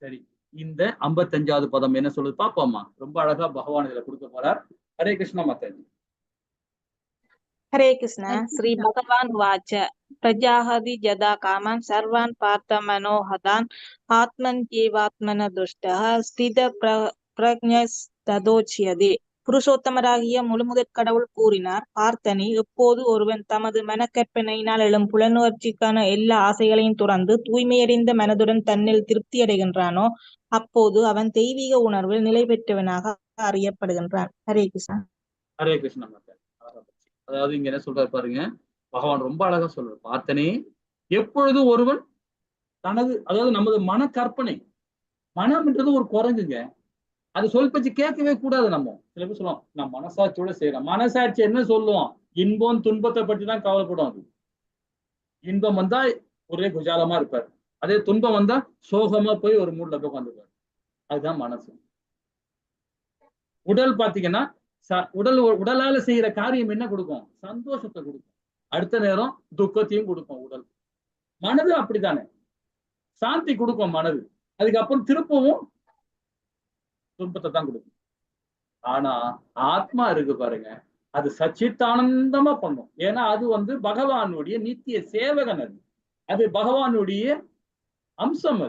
சரி. இந்த 55வது பதம் என்ன சொல்லுது பாப்போமா? ரொம்ப அழகா பகவான் இதுல கொடுக்க போறார். ஹரே கிருஷ்ணா மாதாஜி. हरे कृष्ण। श्री भगवान वाच प्रजाहति यदा कामान् सर्वान् पार्थ मनोहतान् आत्मन्येवात्मन दुष्टः स्थित प्रज्ञस्तदोच्यते. புருஷோத்தமராகிய முழுமுதற் கடவுள் கூறினார், பார்த்தனே, எப்போது ஒருவன் தமது மனக்கற்பனையினால் எழும் புலனுணர்ச்சிக்கான எல்லா ஆசைகளையும் துறந்து தூய்மையடைந்த மனதுடன் தன்னில் திருப்தி அடைகின்றானோ அப்போது அவன் தெய்வீக உணர்வில் நிலை பெற்றவனாக அறியப்படுகின்றான். ஹரே கிருஷ்ணா. ஹரே கிருஷ்ணா. அதாவது இங்க என்ன சொல்றாரு பாருங்க, பகவான் ரொம்ப அழகா சொல்றாரு. பார்த்தனே, எப்பொழுதும் ஒருவன் தனது, அதாவது நமது மன கற்பனை, மனம்ன்றது ஒரு குரங்குங்க. அது சொல் பச்சு கேட்கவே கூடாது. நம்ம சில பேர் சொல்லுவோம், நான் மனசாட்சியோட செய்யறேன். மனசாட்சி என்ன சொல்லுவோம்? இன்பம் துன்பத்தை பற்றி தான் கவலைப்படும். அது இன்பம் வந்தா ஒரே குஜாலமா இருப்பார், அதே துன்பம் வந்தா சோகமா போய் ஒரு மூட்ல போய் உட்காந்துருப்பார். அதுதான் மனசு. உடல் பாத்தீங்கன்னா உடலால செய்யற காரியம் என்ன கொடுக்கும்? சந்தோஷத்தை கொடுக்கும். அடுத்த நேரம் துக்கத்தையும் கொடுக்கும் உடல். மனது அப்படித்தானே, சாந்தி கொடுக்கும் மனது. அதுக்கப்புறம் திருப்பவும் துன்பத்தை தான் கொடுக்கும். ஆனா ஆத்மா இருக்கு பாருங்க, அது சச்சித்தானந்தமா பண்ணும். ஏன்னா அது பகவானுடைய நித்திய சேவகன். அது பகவானுடைய அம்சம்.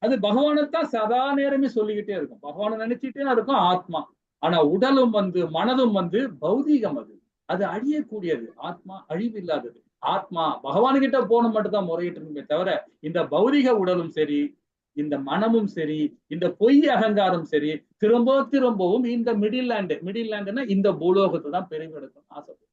அது பகவானைத்தான் சதா நேரமே சொல்லிக்கிட்டே இருக்கும். பகவானை நினைச்சிட்டே இருக்கும் ஆத்மா. ஆனா உடலும் மனதும் பௌதீகம். அது அழியக்கூடியது. ஆத்மா அழிவில்லாதது. ஆத்மா பகவான்கிட்ட போகணும் மட்டும் தான் முறையிட்டு இருக்குமே தவிர இந்த பௌதிக உடலும் சரி, இந்த மனமும் சரி, இந்த பொய் அகங்காரம் சரி, திரும்பவும் இந்த மிடில் லேண்ட்னா இந்த பூலோகத்தை தான் பெருமெடுக்கணும் ஆசைப்படும்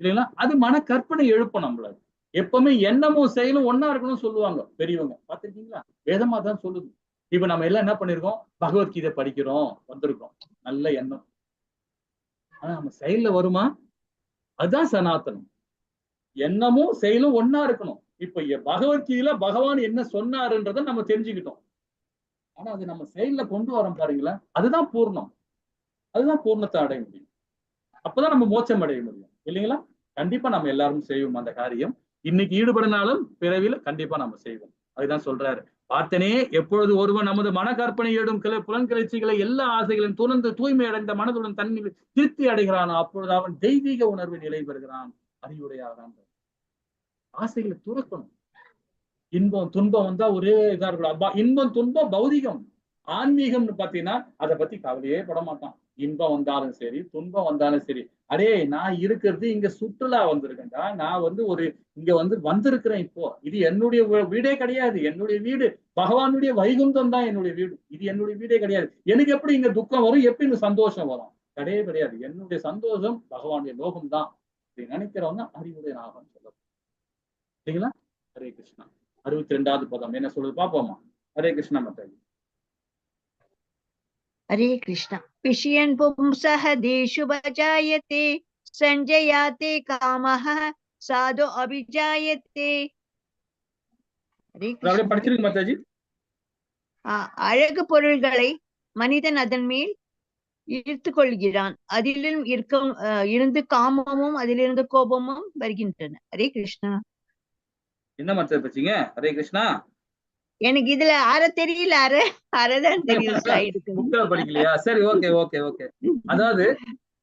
இல்லைங்களா? அது மன கற்பனை எழுப்பும் நம்மள. எப்பவுமே எண்ணமும் செயலும் ஒன்னா இருக்கணும்னு சொல்லுவாங்க பெரியவங்க. பாத்திருக்கீங்களா? வேதமா தான் சொல்லுது. இப்ப நம்ம எல்லாம் என்ன பண்ணிருக்கோம்? பகவத்கீதை படிக்கிறோம், வந்திருக்கோம். நல்ல எண்ணம். ஆனா நம்ம செயல்ல வருமா? அதுதான் சனாதனம். எண்ணமும் செயலும் ஒன்னா இருக்கணும். இப்ப பகவத்கீதையில பகவான் என்ன சொன்னாருன்றதை நம்ம தெரிஞ்சுக்கிட்டோம். ஆனா அது நம்ம செயல்ல கொண்டு வரோம் பாருங்களேன், அதுதான் பூர்ணம். அதுதான் பூர்ணத்தை அடைய முடியும். அப்பதான் நம்ம மோட்சம் அடைய முடியும் இல்லைங்களா? கண்டிப்பா நம்ம எல்லாரும் செய்வோம் அந்த காரியம். இன்னைக்கு ஈடுபடினாலும் பிறவில கண்டிப்பா நம்ம செய்வோம். அதுதான் சொல்றாரு. பார்த்தனே, எப்பொழுது ஒருவன் நமது மன கற்பனை ஏடும் புலன்கிளர்ச்சிகளை எல்லா ஆசைகளையும் துறந்து தூய்மை அடைந்த மனதுடன் தன்னில் திருப்தி அடைகிறானோ அப்பொழுது அவன் தெய்வீக உணர்வை நிலை பெறுகிறான், அறிவுடையாகிறான். ஆசைகளை துறக்கணும். இன்பம் துன்பம் வந்தா ஒரே இதா இருக்கணும். அப்பா இன்பம் துன்பம் பௌதிகம். ஆன்மீகம்னு பாத்தீங்கன்னா அதை பத்தி கவலையே பட மாட்டான். இன்பம் வந்தாலும் சரி, துன்பம் வந்தாலும் சரி, அடே நான் இருக்கிறது இங்க சுற்றுலா வந்திருக்கேன்டா, நான் ஒரு இங்க வந்திருக்கிறேன். இப்போ இது என்னுடைய வீடே கிடையாது. என்னுடைய வீடு பகவானுடைய வைகுந்தம் தான் என்னுடைய வீடு. இது என்னுடைய வீடே கிடையாது. எனக்கு எப்படி இங்க துக்கம் வரும், எப்படி இங்க சந்தோஷம் வரும்? கிடையவே கிடையாது. என்னுடைய சந்தோஷம் பகவானுடைய லோகம் தான். இப்படி நினைக்கிறவங்க அறிவுடைய நாகம் சொல்ல. சரிங்களா? ஹரே கிருஷ்ணா. 62வது பதம் என்ன சொல்லுது பாப்போமா? ஹரே கிருஷ்ணா மாதாஜி. हरे कृष्ण। पिशयन् पुंसः देषु भजायते सञ्जयाते कामः साधु अभिजायते। हरे அப்படியே कृष्ण। படிச்சிருங்க மாதாஜி. அழகு பொருள்களை மனிதன் அதன் மேல் ஈர்த்து கொள்கிறான். அதிலும் இருந்து காமமும் அதிலிருந்து கோபமும் வருகின்றன. ஹரே கிருஷ்ணா. என்ன மாதாஜி படிச்சீங்க? ஹரே கிருஷ்ணா. எனக்கு இதுல தெரியல. அறதான் தெரியும். ஸ்லைடுக்கு புக்ல படிக்கலையா? சரி, ஓகே ஓகே ஓகே. அதாவது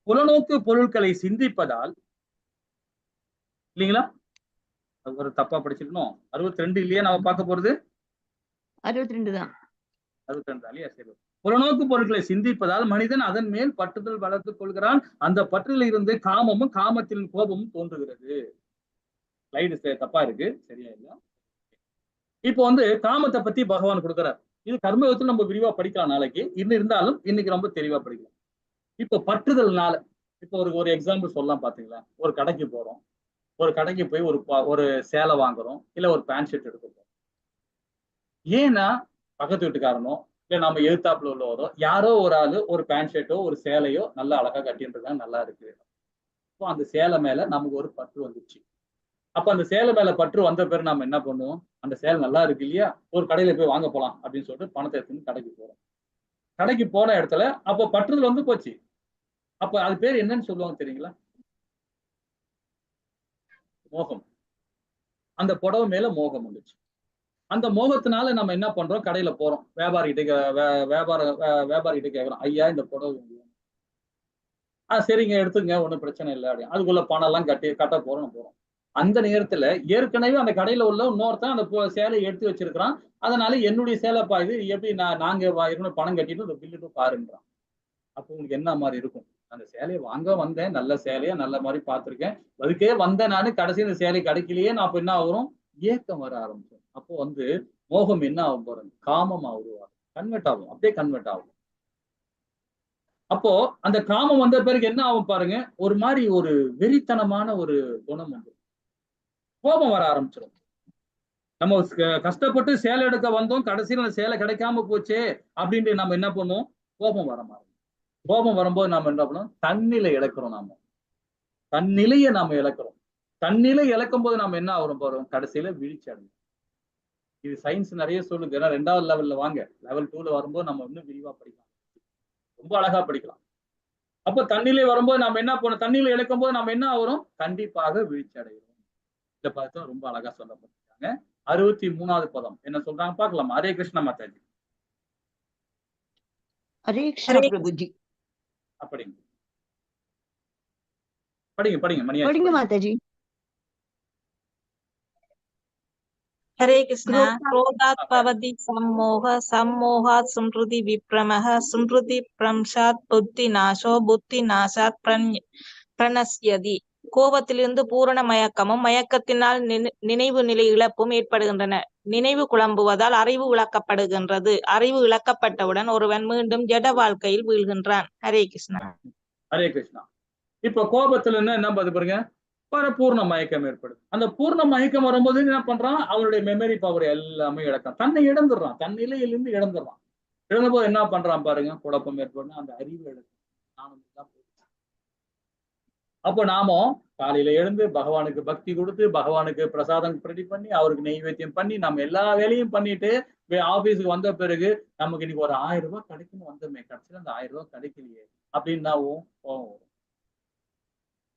புலனோக்கு பொருட்களை சிந்திப்பதால் இல்லைங்களா? ஒரு தப்பா படிச்சிருக்கணும். 62 இல்லையா நம்ம பார்க்க போறது? 62 தான். 62 இல்லையா? சரி. புலனோக்கு பொருட்களை சிந்திப்பதால் மனிதன் அதன் மேல் பற்றுதல் வளர்த்துக் கொள்கிறான். அந்த பற்றில இருந்து காமமும் காமத்தின் கோபமும் தோன்றுகிறது. ஸ்லைடு தப்பா இருக்கு, சரியா இல்ல. இப்போ காமத்தை பத்தி பகவான் கொடுக்கிறார். இது கர்மயோகத்துல நம்ம விரிவா படிக்கலாம் நாளைக்கு. இன்னும் இருந்தாலும் இன்னைக்கு ரொம்ப தெளிவா படிக்கலாம். இப்போ பற்றுதல்னால இப்போ ஒரு எக்ஸாம்பிள் சொல்லலாம் பாத்தீங்களா? ஒரு கடைக்கு போறோம். ஒரு கடைக்கு போய் ஒரு சேலை வாங்குறோம், இல்ல ஒரு பேண்ட் ஷர்ட் எடுக்க போறோம். ஏன்னா பக்கத்து வீட்டுக்காரனோ இல்ல நம்ம எதிர்த்தாப்புல உள்ளவரோ யாரோ ஒரு ஆளு ஒரு பேண்ட் ஷர்ட்டோ ஒரு சேலையோ நல்லா அழகா கட்டிட்டு இருக்காங்க, நல்லா இருக்கு. அப்போ அந்த சேலை மேல நமக்கு ஒரு பற்று வந்துச்சு. அப்ப அந்த சேலை மேல பற்று வந்த பிறகு நம்ம என்ன பண்ணுவோம்? அந்த சேலை நல்லா இருக்கு இல்லையா, ஒரு கடையில போய் வாங்க போலாம் அப்படின்னு சொல்லிட்டு பணத்தை எடுத்துன்னு கடைக்கு போறோம். கடைக்கு போன இடத்துல அப்போ பற்றுதல் போச்சு. அப்ப அது பேர் என்னன்னு சொல்லுவாங்க தெரியுங்களா? மோகம். அந்த புடவை மேல மோகம் வந்துச்சு. அந்த மோகத்தினால நம்ம என்ன பண்றோம்? கடையில போறோம், வியாபாரிகிட்ட கேட்கிறோம், ஐயா இந்த புடவை சரிங்க எடுத்துங்க, ஒண்ணும் பிரச்சனை இல்லை அப்படின்னு. அதுக்குள்ள பணம் எல்லாம் கட்ட போறோம். அந்த நேரத்துல ஏற்கனவே அந்த கடையில உள்ள இன்னொருத்தன் அந்த சேலையை எடுத்து வச்சிருக்கிறான். அதனால என்னுடைய சேலைப்பா இது, எப்படி நாங்க ஏற்கனவே பணம் கட்டிட்டு இந்த பில்லுட்டு பாருன்றான். அப்போ உங்களுக்கு என்ன மாதிரி இருக்கும்? அந்த சேலையை வாங்க வந்தேன், நல்ல சேலையா நல்ல மாதிரி பார்த்திருக்கேன், அதுக்கே வந்தேன் நானு, கடைசி இந்த சேலை கிடைக்கலையே, நான் அப்ப என்ன ஆகுறோம்? ஏக்கம் வர ஆரம்பிச்சோம். அப்போ மோகம் என்ன ஆகும் பாருங்க, காமமா உருவாகும், கன்வெர்ட் ஆகும், அப்படியே கன்வெர்ட் ஆகும். அப்போ அந்த காமம் வந்த பிறகு என்ன ஆகும் பாருங்க, ஒரு மாதிரி ஒரு வெறித்தனமான ஒரு குணம் வந்து கோபம் வர ஆரம்பிச்சிடும். நம்ம கஷ்டப்பட்டு சேலை எடுக்க வந்தோம், கடைசியில் அந்த சேலை கிடைக்காம போச்சே அப்படின்ட்டு நம்ம என்ன பண்ணுவோம்? கோபம் வர மாதிரி. கோபம் வரும்போது நாம என்ன பண்ணுவோம்? தன்னிலை இழக்கிறோம். தன்னிலையை நாம இழக்கிறோம். தன்னிலை இழக்கும் போது நாம என்ன ஆகிறோம் பாருங்க, கடைசியில வீழ்ச்சி அடையும். இது சயின்ஸ் நிறைய சொல்லுது. ஏன்னா 2வது லெவல்ல வாங்க, லெவல் 2ல வரும்போது நம்ம இன்னும் விரிவா படிக்கலாம், ரொம்ப அழகா படிக்கலாம். அப்ப தன்னிலை வரும்போது நாம என்ன பண்ணோம்? தன்னிலை இழக்கும் போது நாம என்ன ஆகிறோம்? கண்டிப்பாக வீழ்ச்சி அடைகிறோம். இதை பார்த்து ரொம்ப அழகா சொல்லப்பட்டிருக்காங்க. 63வது பதம் என்ன சொல்றாங்க பார்க்கலாம். ஹரே கிருஷ்ண மாதாஜி. ஹரே கிருஷ்ண பிரபுஜி. அப்படிங்க, படிங்க மணியாச்சி. படிங்க மாதாஜி. हरे कृष्ण क्रोधात् भवति सम्मोह सम्मोहात् स्मृति विभ्रमः स्मृति भ्रंशात् बुद्धिनाशो बुद्धिनाशात् பிரணஸ்யதி. கோபத்திலிருந்து பூரண மயக்கமும் மயக்கத்தினால் நினைவு நிலை இழப்பும் ஏற்படுகின்றன. நினைவு குழம்புவதால் அறிவு இழக்கப்படுகின்றது. அறிவு இழக்கப்பட்டவுடன் ஒருவன் மீண்டும் ஜட வாழ்க்கையில் வீழ்கின்றான். ஹரே கிருஷ்ணா. ஹரே கிருஷ்ணா. இப்ப கோபத்துல என்ன பாருங்க, பூர்ண மயக்கம் ஏற்படுது. அந்த பூர்ண மயக்கம் வரும்போது என்ன பண்றான், அவனுடைய மெமரி பவர் எல்லாமே இழக்கான், தன்னை இழந்துடுறான், தன் நிலையிலிருந்து இழந்துடுறான். இழந்த போது என்ன பண்றான் பாருங்க, குழப்பம் ஏற்படும், அந்த அறிவு இழக்கும். அப்போ நாம காலையில எழுந்து பகவானுக்கு பக்தி கொடுத்து பகவானுக்கு பிரசாதம் ரெடி பண்ணி அவருக்கு நெய்வேத்தியம் பண்ணி நம்ம எல்லா வேலையும் பண்ணிட்டு ஆபீஸுக்கு வந்த பிறகு நமக்கு இன்னைக்கு ஒரு 1000 ரூபாய் கிடைக்குன்னு வந்தோமே, கடைசியில அந்த 1000 ரூபாய் கிடைக்கலையே அப்படின்னா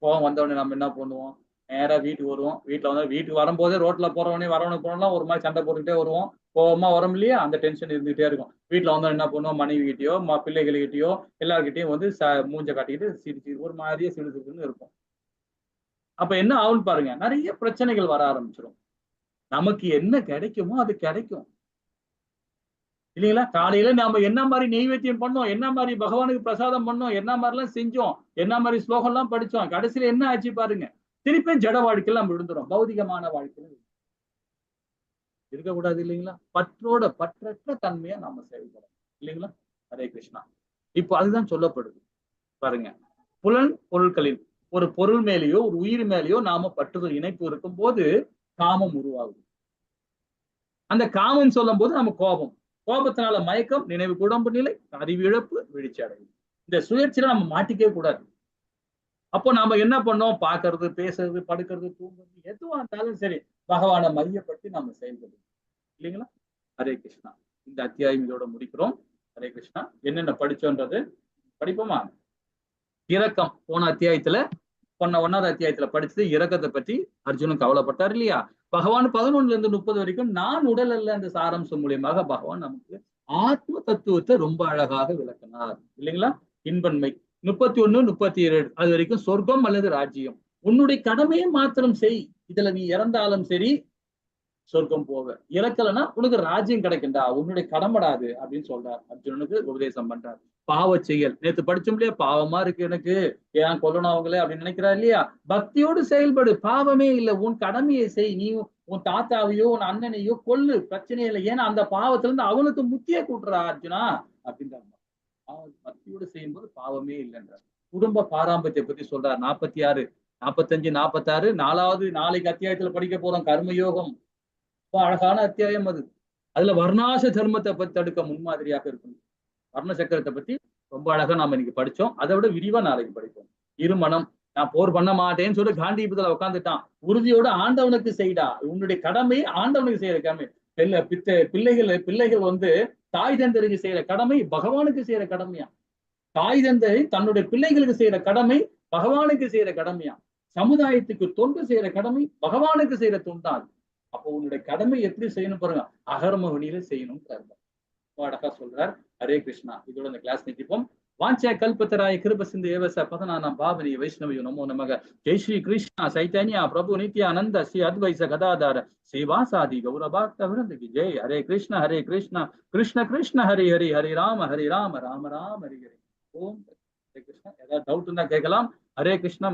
கோவம் வந்தவொடனே நம்ம என்ன பண்ணுவோம், நேரா வீட்டுக்கு வருவோம். வீட்டுல வந்து வீட்டுக்கு வரும்போதே ரோட்ல போறவனே வரவனுக்கு போனோம்னா ஒரு மாதிரி சண்டை போட்டுக்கிட்டே வருவோம். கோவமா வரும் இல்லையா, அந்த டென்ஷன் இருந்துகிட்டே இருக்கும். வீட்டுல வந்து என்ன பண்ணுவோம், மனைவி கிட்டயோ பிள்ளைகள்கிட்டயோ எல்லார்கிட்டையும் வந்து மூஞ்ச காட்டிக்கிட்டு சிரிச்சு ஒரு மாதிரியே சிரிச்சுன்னு இருக்கும். அப்ப என்ன ஆகும்னு பாருங்க, நிறைய பிரச்சனைகள் வர ஆரம்பிச்சிடும். நமக்கு என்ன கிடைக்குமோ அது கிடைக்கும் இல்லைங்களா. காலையில நாம என்ன மாதிரி நெய்வேத்தியம் பண்ணோம், என்ன மாதிரி பகவானுக்கு பிரசாதம் பண்ணோம், என்ன மாதிரி எல்லாம் செஞ்சோம், என்ன மாதிரி ஸ்லோகம் எல்லாம் படிச்சோம், கடைசியில என்ன ஆச்சு பாருங்க, திருப்பி ஜட வாழ்க்கையில நம்ம விழுந்துரும், பௌதிகமான வாழ்க்கையில இருக்கக்கூடாது இல்லைங்களா. பற்றற்ற தன்மையா நாம செயல்படும் இல்லைங்களா. ஹரே கிருஷ்ணா. இப்போ அதுதான் சொல்லப்படுது பாருங்க, புலன் பொருட்களில் ஒரு பொருள் மேலேயோ ஒரு உயிர் மேலேயோ நாம பற்றுதல் இணைப்பு இருக்கும் போது காமம் உருவாகுது. அந்த காமம் சொல்லும் போது நம்ம கோபத்தினால மயக்கம், நினைவு குழம்பு நிலை, அறிவு இழப்பு, வீழ்ச்சி அடையும். இந்த சுயற்சியில நம்ம மாட்டிக்கவே கூடாது. அப்போ நாம என்ன பண்ணோம், பாக்குறது, பேசுறது, படுக்கிறது, தூங்குறது, எதுவா இருந்தாலும் சரி பகவானை மையப்படுத்தி நம்ம செயல்படுறோம் இல்லைங்களா. ஹரே கிருஷ்ணா. இந்த அத்தியாயம் இதோட முடிக்கிறோம். ஹரே கிருஷ்ணா. என்னென்ன படிச்சோன்றது படிப்போமா. இரக்கம் போன அத்தியாயத்துல 1வது அத்தியாயத்துல படிச்சது இரக்கத்தை பற்றி அர்ஜுனன் கவலைப்பட்டார் இல்லையா. பகவான் 11ல இருந்து 30 வரைக்கும் நான் உடல் அல்ல அந்த சாராம்சம் மூலியமாக பகவான் நமக்கு ஆத்ம தத்துவத்தை ரொம்ப அழகாக விளக்கினார் இல்லைங்களா. இன்பன்மை 31, 37 அது வரைக்கும் சொர்க்கம் அல்லது ராஜ்யம், உன்னுடைய கடமையை மாத்திரம் செய், இதுல நீ இறந்தாலும் சரி சொர்க்கம் போவ, இறக்கலைன்னா உனக்கு ராஜ்யம் கிடைக்கும்டா, உன்னுடைய கடமைடாது அப்படின்னு சொல்றார். அர்ஜுனனுக்கு உபதேசம் பண்றார். பாவ செயல் நேற்று படிச்சோம் இல்லையா, பாவமா இருக்கு எனக்கு, ஏன் கொல்லணும் அவங்களே அப்படின்னு நினைக்கிறா இல்லையா. பக்தியோடு செயல்படு, பாவமே இல்லை, உன் கடமையை செய், நீ உன் தாத்தாவையோ உன் அண்ணனையோ கொல்லு, பிரச்சனை இல்லை, ஏன்னா அந்த பாவத்துல இருந்து அவனுக்கு முத்திய கூட்டுறா அர்ஜுனா அப்படின்றாங்க. பக்தியோடு செய்யும் போது பாவமே இல்லைன்றார். குடும்ப பாரம்பரியத்தை பத்தி சொல்றார். 46, 45, 46 நாளைக்கு அத்தியாயத்துல படிக்க போறோம் கர்மயோகம். அழகான அத்தியாயம் அது. அதுல வர்ணாச தர்மத்தை பத்தி தடுக்க முன்மாதிரியாக இருக்கணும். வர்ண சக்கரத்தை பத்தி ரொம்ப அழகா நாம இன்னைக்கு படிச்சோம். அதை விட விரிவா நாளைக்கு படிப்போம். இருமனம், நான் போர் பண்ண மாட்டேன்னு சொல்லி காண்டிபுரத்துல உட்காந்துட்டான். உறுதியோட ஆண்டவனுக்கு செய்டா, உன்னுடைய கடமை ஆண்டவனுக்கு செய்யற கடமை. பிள்ளைகள் வந்து தாய் தந்தருக்கு செய்யற கடமை பகவானுக்கு செய்யற கடமையா. தாய் தந்தை தன்னுடைய பிள்ளைகளுக்கு செய்யற கடமை பகவானுக்கு செய்யற கடமையா. சமுதாயத்துக்கு தொண்டு செய்யற கடமை பகவானுக்கு செய்யற தொண்டாது. அப்போ உன்னுடைய கடமை எப்படி செய்யணும் பாருங்க, அகர்ம வழியில செய்யணும் அழகா சொல்றார். ஹரே கிருஷ்ணா. இதோட இந்த கிளாஸ் நிறுத்திப்போம். வாஞ்ச கல்பத்தராய கிருப சிந்து ஏவச பதனானாம் பாவனி வைஷ்ணவியோ நமோ நமக. ஜெய் ஸ்ரீ கிருஷ்ணா சைத்தன்யா பிரபு நித்யானந்த ஸ்ரீ அத்வைச கதாதார சேவாசாதி கௌரபாக்த விருந்தகி ஜெய். ஹரே கிருஷ்ணா கிருஷ்ண கிருஷ்ண ஹரி ஹரி ஹரி ராம ராம ராம ஹரி ஹரி. ஓம் ஹரே கிருஷ்ணா. ஏதாவது டவுட் இருந்தா கேட்கலாம். ஹரே கிருஷ்ணா.